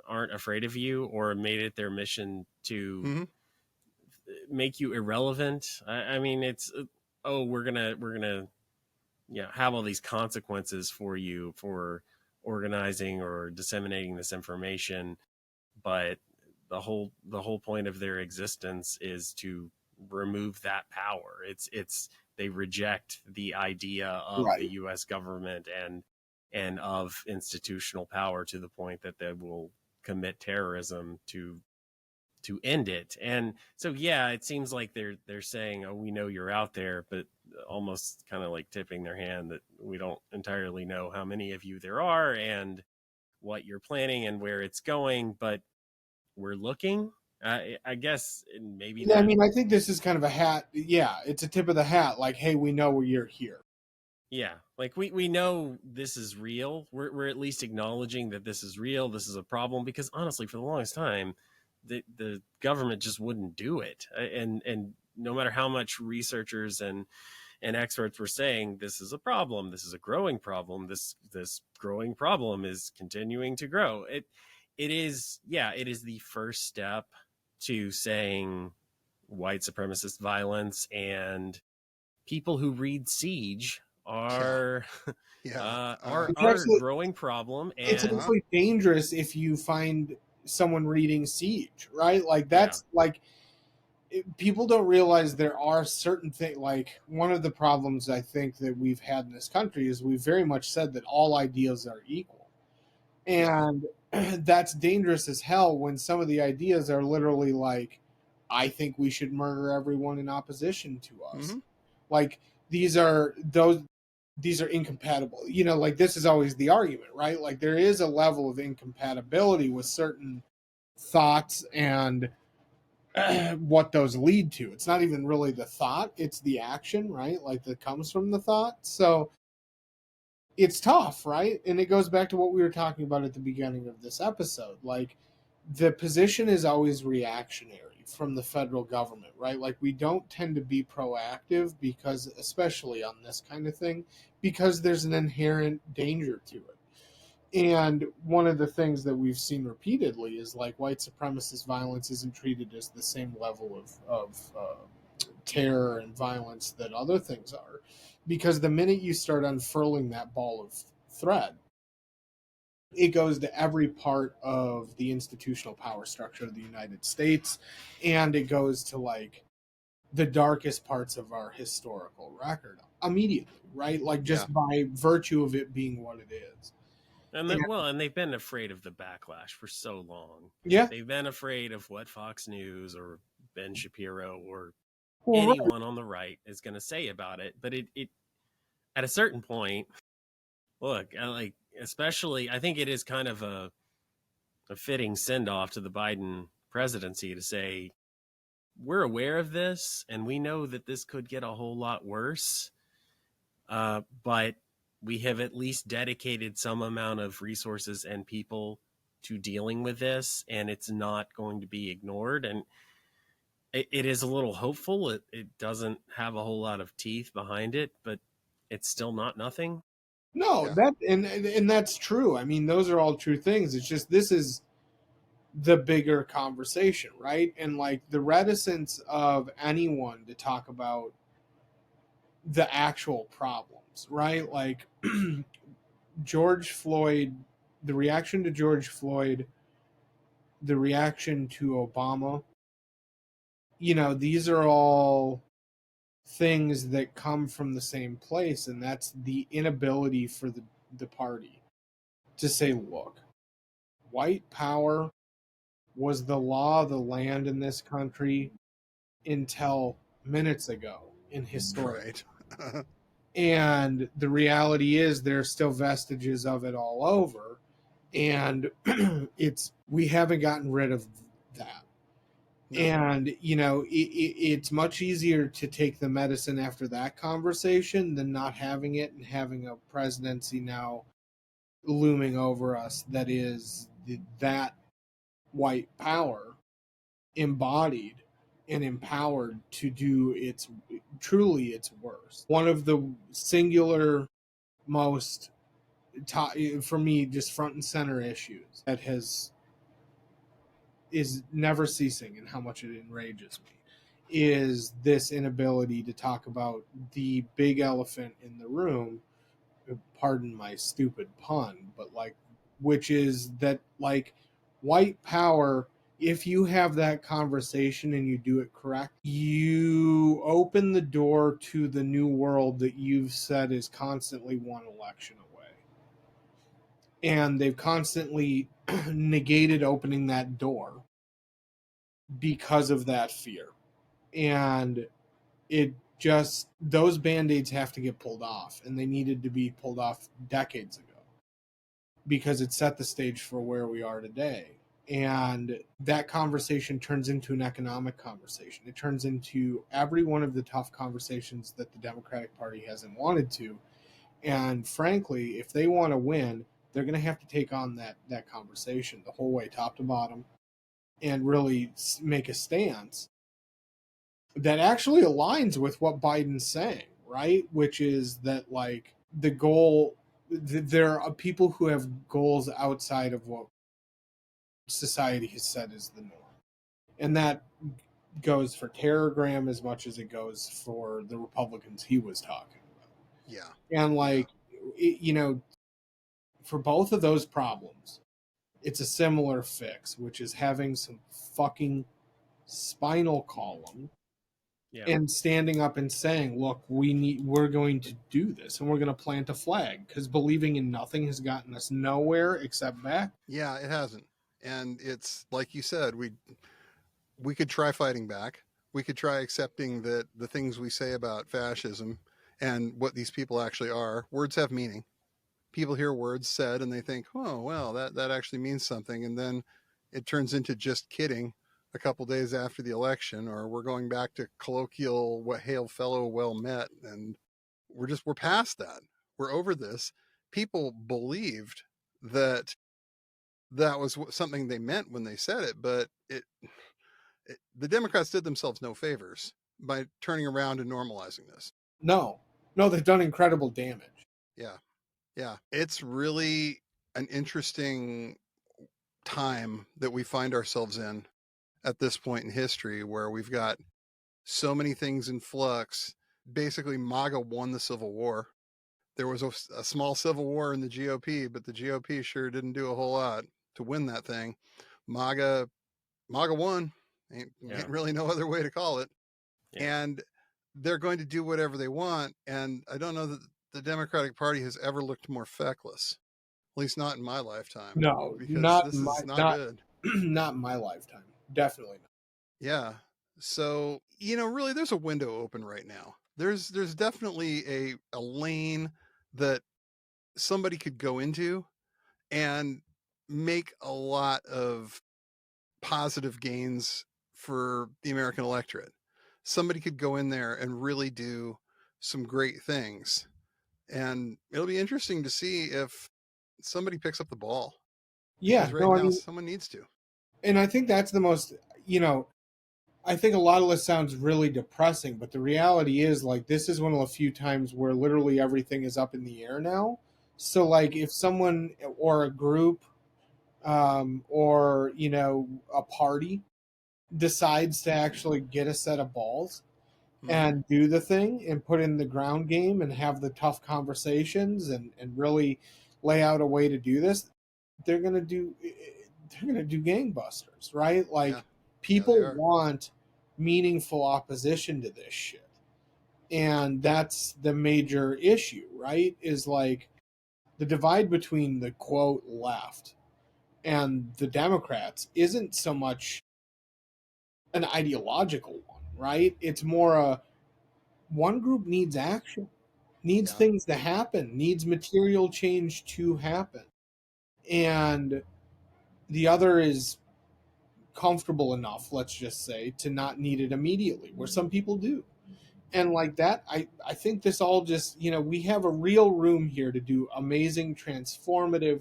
aren't afraid of you or made it their mission to make you irrelevant. I mean, it's we're gonna have all these consequences for you for organizing or disseminating this information, but the whole point of their existence is to remove that power. It's they reject the idea of the U.S. government and of institutional power to the point that they will commit terrorism to end it. And so it seems like they're saying, oh, we know you're out there, but almost kind of like tipping their hand that we don't entirely know how many of you there are and what you're planning and where it's going, but we're looking. I guess maybe I mean, I think this is kind of a hat. Yeah, it's a tip of the hat. Like, hey, we know you're here. Yeah, like we know this is real. We're at least acknowledging that this is real. This is a problem, because honestly, for the longest time, the government just wouldn't do it. And no matter how much researchers and experts were saying, this is a problem, this is a growing problem, this growing problem is continuing to grow. It is the first step to saying white supremacist violence and people who read Siege are a growing problem. And it's actually dangerous if you find someone reading Siege, right? Like that's like people don't realize there are certain things. Like one of the problems I think that we've had in this country is we've very much said that all ideas are equal, and that's dangerous as hell when some of the ideas are literally like, I think we should murder everyone in opposition to us. Like these are incompatible. You know, like this is always the argument, right? Like there is a level of incompatibility with certain thoughts and what those lead to. It's not even really the thought, it's the action, right? Like that comes from the thought. So it's tough, right? And it goes back to what we were talking about at the beginning of this episode. Like the position is always reactionary from the federal government, right? Like we don't tend to be proactive because, especially on this kind of thing, because there's an inherent danger to it. And one of the things that we've seen repeatedly is like white supremacist violence isn't treated as the same level of terror and violence that other things are, because the minute you start unfurling that ball of thread, it goes to every part of the institutional power structure of the United States, and it goes to like the darkest parts of our historical record immediately, right? Like just by virtue of it being what it is. And then, and they've been afraid of the backlash for so long. Yeah. They've been afraid of what Fox News or Ben Shapiro or anyone on the right is going to say about it. But it at a certain point, look, like, especially, I think it is kind of a fitting send-off to the Biden presidency to say, we're aware of this, and we know that this could get a whole lot worse, but we have at least dedicated some amount of resources and people to dealing with this, and it's not going to be ignored. And it is a little hopeful. It doesn't have a whole lot of teeth behind it, but it's still not nothing. No, and that's true. I mean, those are all true things. It's just this is the bigger conversation, right? And like the reticence of anyone to talk about the actual problems, right? Like George Floyd, the reaction to George Floyd, the reaction to Obama, you know, these are all things that come from the same place, and that's the inability for the party to say, look, white power was the law of the land in this country until minutes ago in history. Right. And the reality is there's still vestiges of it all over, and we haven't gotten rid of that. No. And you know, it's much easier to take the medicine after that conversation than not having it and having a presidency now looming over us that is that white power embodied and empowered to do its truly its worst. One of the singular most, for me, just front and center issues that is never ceasing and how much it enrages me is this inability to talk about the big elephant in the room, pardon my stupid pun, but like, which is that, like, white power, if you have that conversation and you do it correct, you open the door to the new world that you've said is constantly one election away. And they've constantly negated opening that door because of that fear. And it just, those band-aids have to get pulled off, and they needed to be pulled off decades ago because it set the stage for where we are today. And that conversation turns into an economic conversation. It turns into every one of the tough conversations that the Democratic Party hasn't wanted to. And frankly, if they want to win, they're going to have to take on that conversation the whole way, top to bottom, and really make a stance that actually aligns with what Biden's saying, right? Which is that, like, the goal, there are people who have goals outside of what society has said is the norm. And that goes for Terrorgram as much as it goes for the Republicans he was talking about. Yeah. And, like, you know, for both of those problems, it's a similar fix, which is having some fucking spinal column. Yeah. And standing up and saying, look, we're going to do this, and we're going to plant a flag, because believing in nothing has gotten us nowhere except back. Yeah, it hasn't. And it's like you said, we could try fighting back. We could try accepting that the things we say about fascism and what these people actually are, words have meaning. People hear words said and they think, oh, well, that actually means something. And then it turns into just kidding a couple days after the election, or we're going back to colloquial, what hail fellow, well met. And we're past that. We're over this. People believed that was something they meant when they said it, but the Democrats did themselves no favors by turning around and normalizing this. No, they've done incredible damage. Yeah. It's really an interesting time that we find ourselves in at this point in history, where we've got so many things in flux. Basically, MAGA won the Civil War. There was a small civil war in the GOP, but the GOP sure didn't do a whole lot to win that thing. MAGA won. Ain't really no other way to call it. Yeah. And they're going to do whatever they want. And I don't know that the Democratic Party has ever looked more feckless, at least not in my lifetime. No, because not this is not good. Not in my lifetime. Definitely not. Yeah. So, really, there's a window open right now. There's definitely a lane that somebody could go into and make a lot of positive gains for the American electorate. Somebody could go in there and really do some great things. And it'll be interesting to see if somebody picks up the ball. Yeah, because right now someone needs to. And I think that's the most, I think a lot of this sounds really depressing, but the reality is, like, this is one of the few times where literally everything is up in the air now. So, like, if someone or a group or, a party decides to actually get a set of balls and do the thing and put in the ground game and have the tough conversations and really lay out a way to do this, they're going to do gangbusters, right? Like, people want meaningful opposition to this shit. And that's the major issue, right? Is, like, the divide between the quote left and the Democrats isn't so much an ideological one, right? It's more one group needs action, needs things to happen, needs material change to happen. And the other is comfortable enough, let's just say, to not need it immediately, where some people do. And like that, I think this all just, we have a real room here to do amazing, transformative,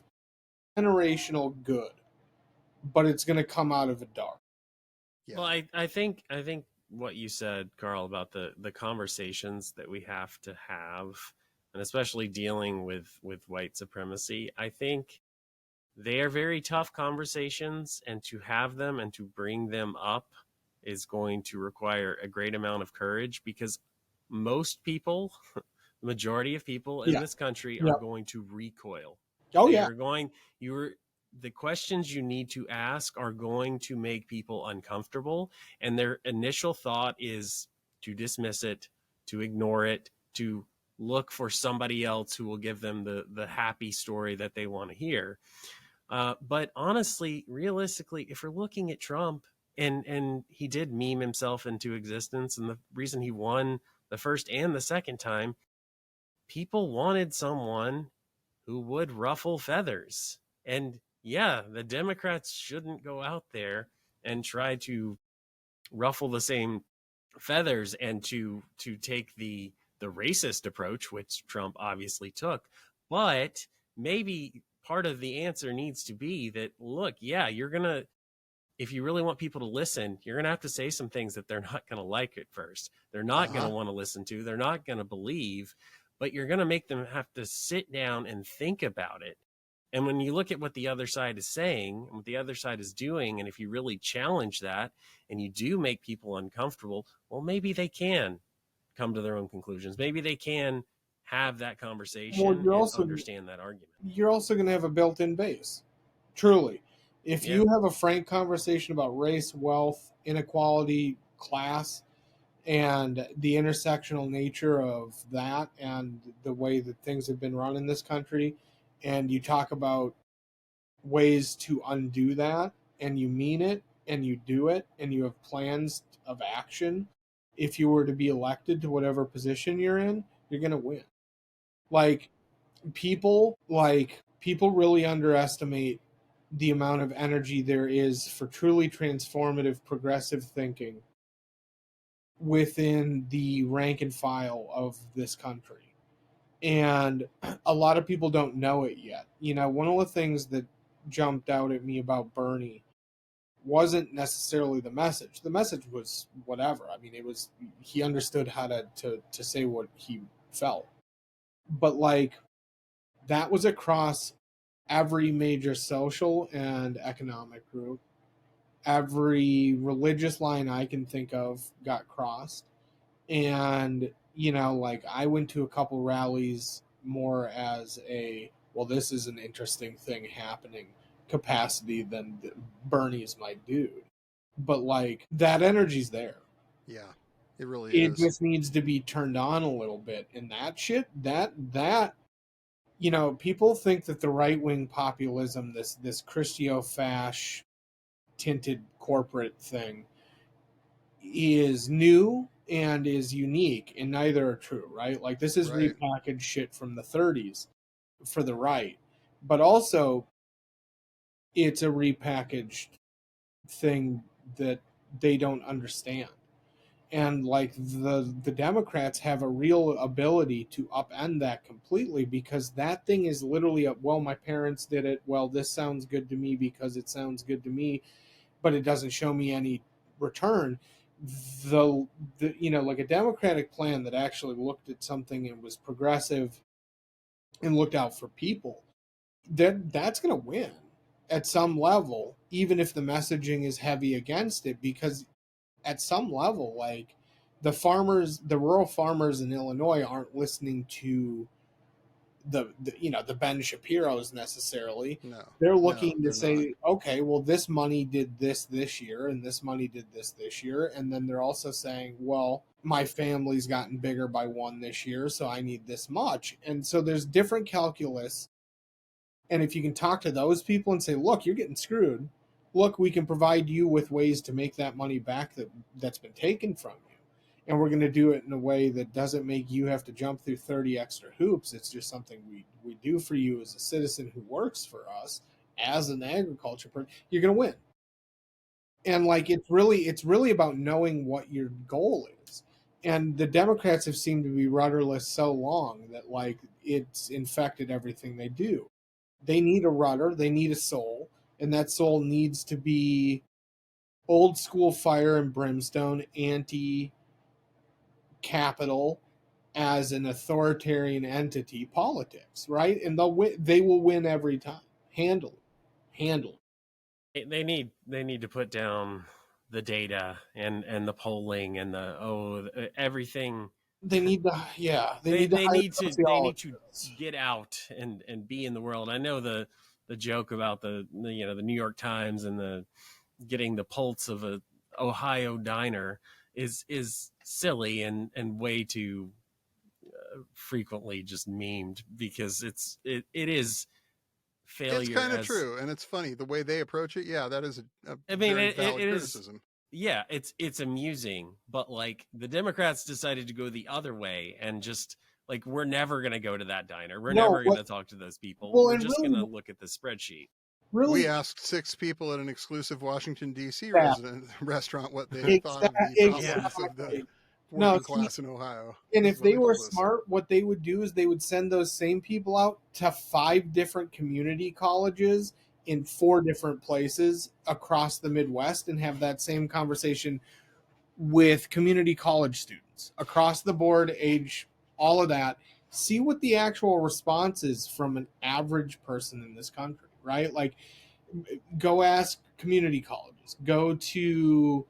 generational good, but it's going to come out of the dark. Yeah. Well, I think what you said, Karl, about the conversations that we have to have, and especially dealing with white supremacy. I think they are very tough conversations, and to have them and to bring them up is going to require a great amount of courage, because most people, the majority of people in Yeah. this country Yeah. are going to recoil. Oh, They yeah. are going, the questions you need to ask are going to make people uncomfortable. And their initial thought is to dismiss it, to ignore it, to look for somebody else who will give them the happy story that they want to hear. But honestly, realistically, if we're looking at Trump, and he did meme himself into existence, and the reason he won the first and the second time, people wanted someone who would ruffle feathers. And yeah, the Democrats shouldn't go out there and try to ruffle the same feathers and to take the racist approach, which Trump obviously took. But maybe part of the answer needs to be that, look, yeah, you're gonna, if you really want people to listen, you're gonna have to say some things that they're not gonna like at first. They're not gonna want to listen to. They're not gonna believe. But you're gonna make them have to sit down and think about it. And when you look at what the other side is saying and what the other side is doing, and if you really challenge that and you do make people uncomfortable, well, maybe they can come to their own conclusions. Maybe they can have that conversation and understand that argument. You're also going to have a built-in base. Truly. If Yeah. you have a frank conversation about race, wealth, inequality, class, and the intersectional nature of that and the way that things have been run in this country, and you talk about ways to undo that, and you mean it, and you do it, and you have plans of action, if you were to be elected to whatever position you're in, you're going to win. Like people really underestimate the amount of energy there is for truly transformative progressive thinking within the rank and file of this country. And a lot of people don't know it yet. One of the things that jumped out at me about Bernie wasn't necessarily the message. The message was whatever. I mean, it was, he understood how to say what he felt. But that was across every major social and economic group. Every religious line I can think of got crossed. And, I went to a couple rallies more as well, this is an interesting thing happening capacity than Bernie's my dude. But, that energy's there. Yeah, it really It is. just needs to be turned on a little bit. And that shit, people think that the right wing populism, this Christio-fash tinted corporate thing, is new and is unique, and neither are true, right? Like, this is Right. repackaged shit from the 30s for the right, but also it's a repackaged thing that they don't understand. And the Democrats have a real ability to upend that completely, because that thing is literally well, my parents did it, well, this sounds good to me because it sounds good to me, but it doesn't show me any return. Like a Democratic plan that actually looked at something and was progressive and looked out for people, that's going to win at some level, even if the messaging is heavy against it, because at some level, the rural farmers in Illinois aren't listening to the Ben Shapiro's necessarily. No. They're looking to they're say, okay, well, this money did this year, and this money did this year, and then they're also saying, well, my family's gotten bigger by one this year, so I need this much. And so there's different calculus. And if you can talk to those people and say, look, you're getting screwed. Look, we can provide you with ways to make that money back that's been taken from you. And we're going to do it in a way that doesn't make you have to jump through 30 extra hoops. It's just something we do for you as a citizen who works for us as an agriculture person. You're going to win. And it's really about knowing what your goal is. And the Democrats have seemed to be rudderless so long that it's infected everything they do. They need a rudder, they need a soul, and that soul needs to be old school fire and brimstone, anti-capital as an authoritarian entity politics, right? And they will win every time. Handle. They need to put down the data and the polling and everything. They need to, They need to sociologists. get out and be in the world. I know the joke about the New York Times and the getting the pulse of a Ohio diner is silly and way too frequently just memed, because it is failure. It's kind of true, and it's funny the way they approach it. Yeah, that is a very valid criticism. Yeah, it's amusing, but like the Democrats decided to go the other way and just like, we're never going to go to that diner. We're never going to talk to those people. We're just going to look at the spreadsheet. Really? We asked 6 people at an exclusive Washington, D.C. restaurant what they thought of the problems of the working class in Ohio. And if they were smart, what they would do is they would send those same people out to 5 different community colleges in 4 different places across the Midwest and have that same conversation with community college students across the board, age, all of that. See what the actual response is from an average person in this country, right? Like, go ask community colleges, go to,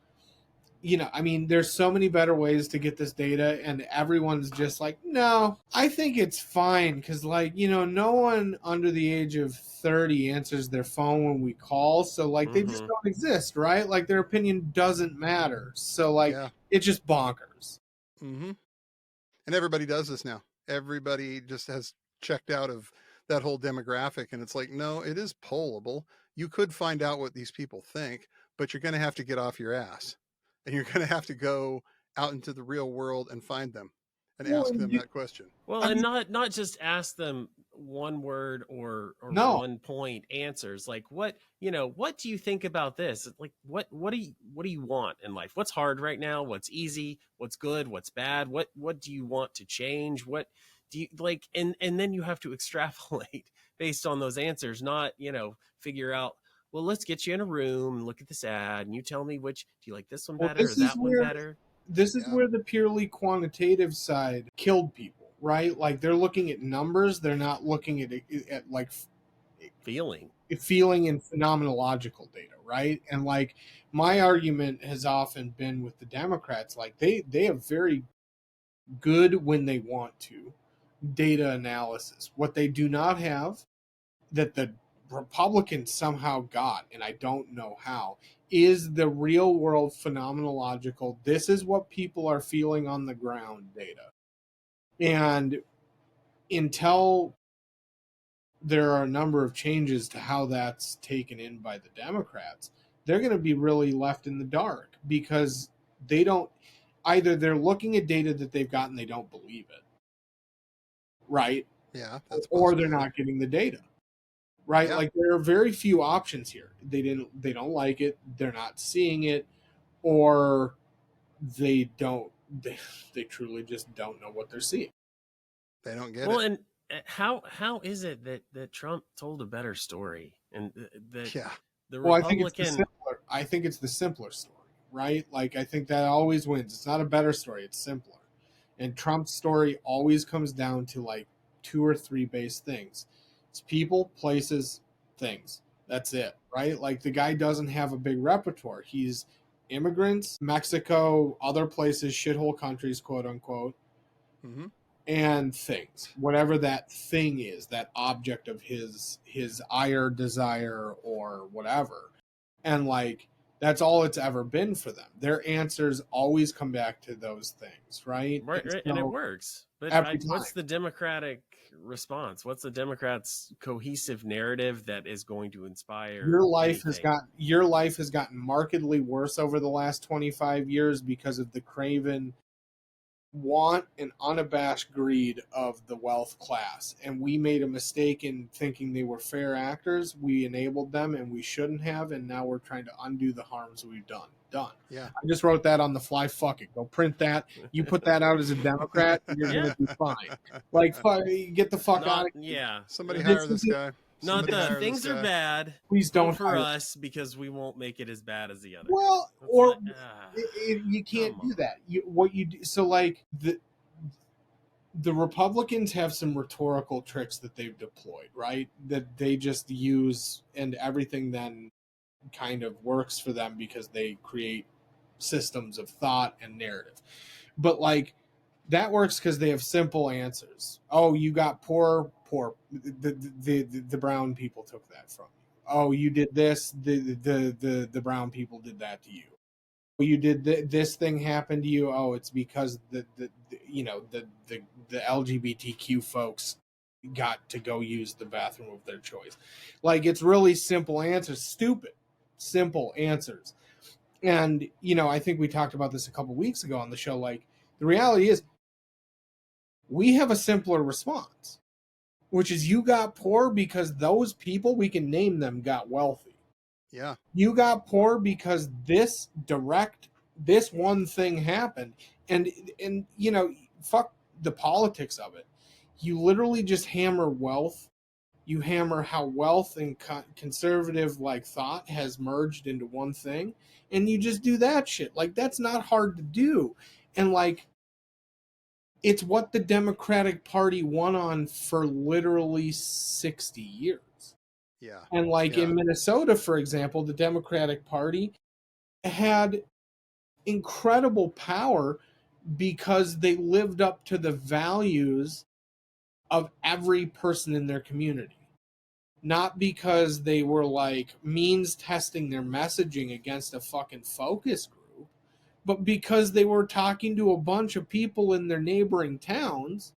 there's so many better ways to get this data, and everyone's just like, no, I think it's fine, because no one under the age of 30 answers their phone when we call, so they just don't exist, right? Like, their opinion doesn't matter, so it's just bonkers. And everybody does this now. Everybody just has checked out of that whole demographic, and it's like, no, it is pollable. You could find out what these people think, but you're going to have to get off your ass. And you're going to have to go out into the real world and find them and ask them that question. Well, and not just ask them one word or 1 point answers. Like, what do you think about this? Like, what do you want in life? What's hard right now? What's easy? What's good? What's bad? What do you want to change? What do you like? And then you have to extrapolate based on those answers, not, figure out, well, let's get you in a room and look at this ad, and you tell me which, do you like this one better or that one better? This is where the purely quantitative side killed people, right? Like, they're looking at numbers, they're not looking at like feeling and phenomenological data, right? And like, my argument has often been with the Democrats, like they have very good, when they want to, data analysis. What they do not have, that the Republicans somehow got, and I don't know how, is the real world phenomenological, this is what people are feeling on the ground data. And until there are a number of changes to how that's taken in by the Democrats, they're going to be really left in the dark, because they don't, either they're looking at data that they've gotten, they don't believe it, right? Yeah, that's or they're not getting the data. Right? Yeah. Like, there are very few options here. They don't like it, they're not seeing it, or they truly just don't know what they're seeing. They don't get it. Well, and how is it that Trump told a better story, and that the Republican... I think it's the simpler story, right? Like, I think that always wins. It's not a better story, it's simpler. And Trump's story always comes down to like 2 or 3 base things. It's people, places, things. That's it, right? Like, the guy doesn't have a big repertoire. He's immigrants, Mexico, other places, shithole countries, quote unquote, and things. Whatever that thing is, that object of his ire, desire, or whatever. And like, that's all it's ever been for them. Their answers always come back to those things, right? Right, and it works. But what's the Democratic response? What's the Democrats' cohesive narrative that is going to inspire your life? Your life has gotten markedly worse over the last 25 years because of the craven want and unabashed greed of the wealth class. And we made a mistake in thinking they were fair actors. We enabled them, and we shouldn't have, and now we're trying to undo the harms we've done. Yeah. I just wrote that on the fly. Fuck it. Go print that. You put that out as a Democrat, and you're going to be fine. Like, get the fuck out of here. Yeah. Somebody hire this guy. Not Somebody the hire things this are guy. bad. Please Vote don't for hire. us because we won't make it as bad as the other. Well, It's or like, you can't come do on. that. What you do, so like the Republicans have some rhetorical tricks that they've deployed, right? That they just use, and everything then kind of works for them because they create systems of thought and narrative. But like that works because they have simple answers. Oh, you got poor. The brown people took that from you. Oh, you did this. The brown people did that to you. You did this thing happened to you. Oh, it's because the LGBTQ folks got to go use the bathroom of their choice. Like it's really simple answers, stupid, simple answers. And I think we talked about this a couple weeks ago on the show. Like the reality is, we have a simpler response, which is you got poor because those people, we can name them, got wealthy. Yeah. You got poor because this one thing happened. And fuck the politics of it. You literally just hammer wealth. You hammer how wealth and conservative like thought has merged into one thing, and you just do that shit. Like that's not hard to do. And like it's what the Democratic Party won on for literally 60 years. Yeah. And like Yeah. in Minnesota, for example, the Democratic Party had incredible power because they lived up to the values of every person in their community. Not because they were like means testing their messaging against a fucking focus group, but because they were talking to a bunch of people in their neighboring towns,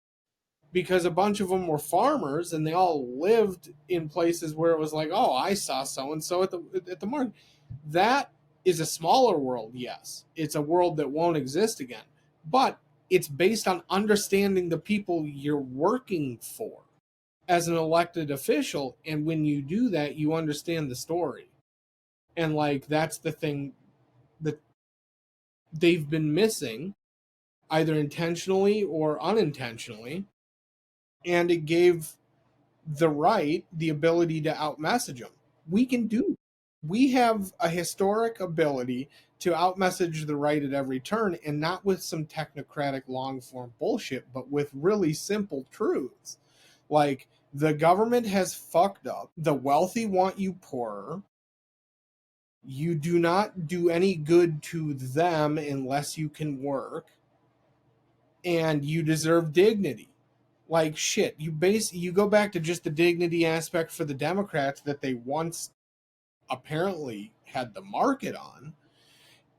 because a bunch of them were farmers and they all lived in places where it was like, oh, I saw so and so at the market. That is a smaller world, yes. It's a world that won't exist again. But it's based on understanding the people you're working for as an elected official, and when you do that, you understand the story. And like that's the thing that they've been missing, either intentionally or unintentionally, and it gave the right the ability to outmessage them. We have a historic ability to outmessage the right at every turn, and not with some technocratic long form bullshit, but with really simple truths. Like the government has fucked up. The wealthy want you poorer. You do not do any good to them unless you can work. And you deserve dignity. Like shit, you go back to just the dignity aspect for the Democrats that they once apparently had the market on,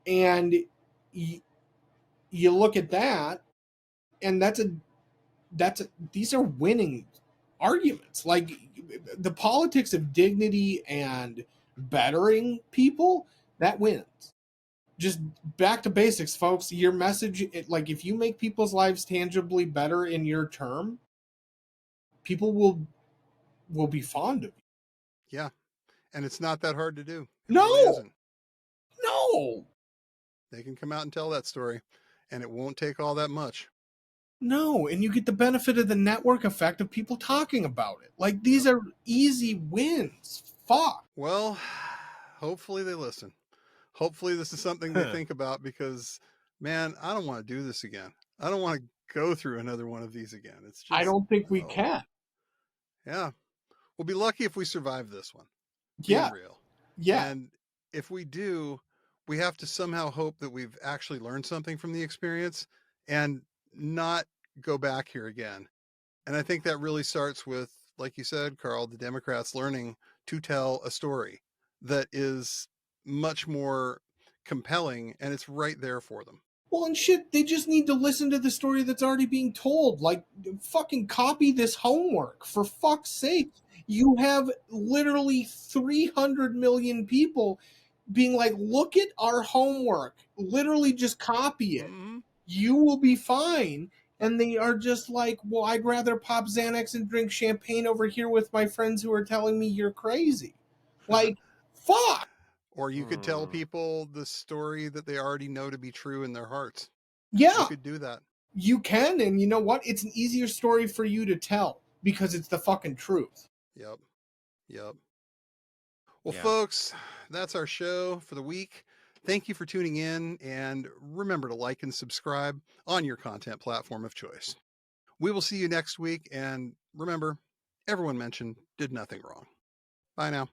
and you look at that, and these are winning arguments. Like the politics of dignity and bettering people, that wins. Just back to basics, folks. Your message, like if you make people's lives tangibly better in your term, people will be fond of you. Yeah. And it's not that hard to do. It No, really isn't. no, They can come out and tell that story, and it won't take all that much. no. And you get the benefit of the network effect of people talking about it. Like these are easy wins. Fuck. Well, hopefully they listen. Hopefully this is something they think about, because, man, I don't want to do this again. I don't want to go through another one of these again. It's just, I don't think we can. Yeah. We'll be lucky if we survive this one. Yeah. Being real. Yeah. And if we do, we have to somehow hope that we've actually learned something from the experience and not go back here again. And I think that really starts with, like you said, Karl, the Democrats learning to tell a story that is much more compelling, and it's right there for them. Well, and shit, they just need to listen to the story that's already being told. Like, fucking copy this homework, for fuck's sake. You have literally 300 million people being like, look at our homework. Literally just copy it. Mm-hmm. You will be fine. And they are just like, well, I'd rather pop Xanax and drink champagne over here with my friends who are telling me you're crazy. Like, fuck. Or you could tell people the story that they already know to be true in their hearts. Yeah. You could do that. You can, and you know what? It's an easier story for you to tell because it's the fucking truth. Yep. Yep. Well, Yeah. folks, that's our show for the week. Thank you for tuning in, and remember to like and subscribe on your content platform of choice. We will see you next week, and remember, everyone mentioned did nothing wrong. Bye now.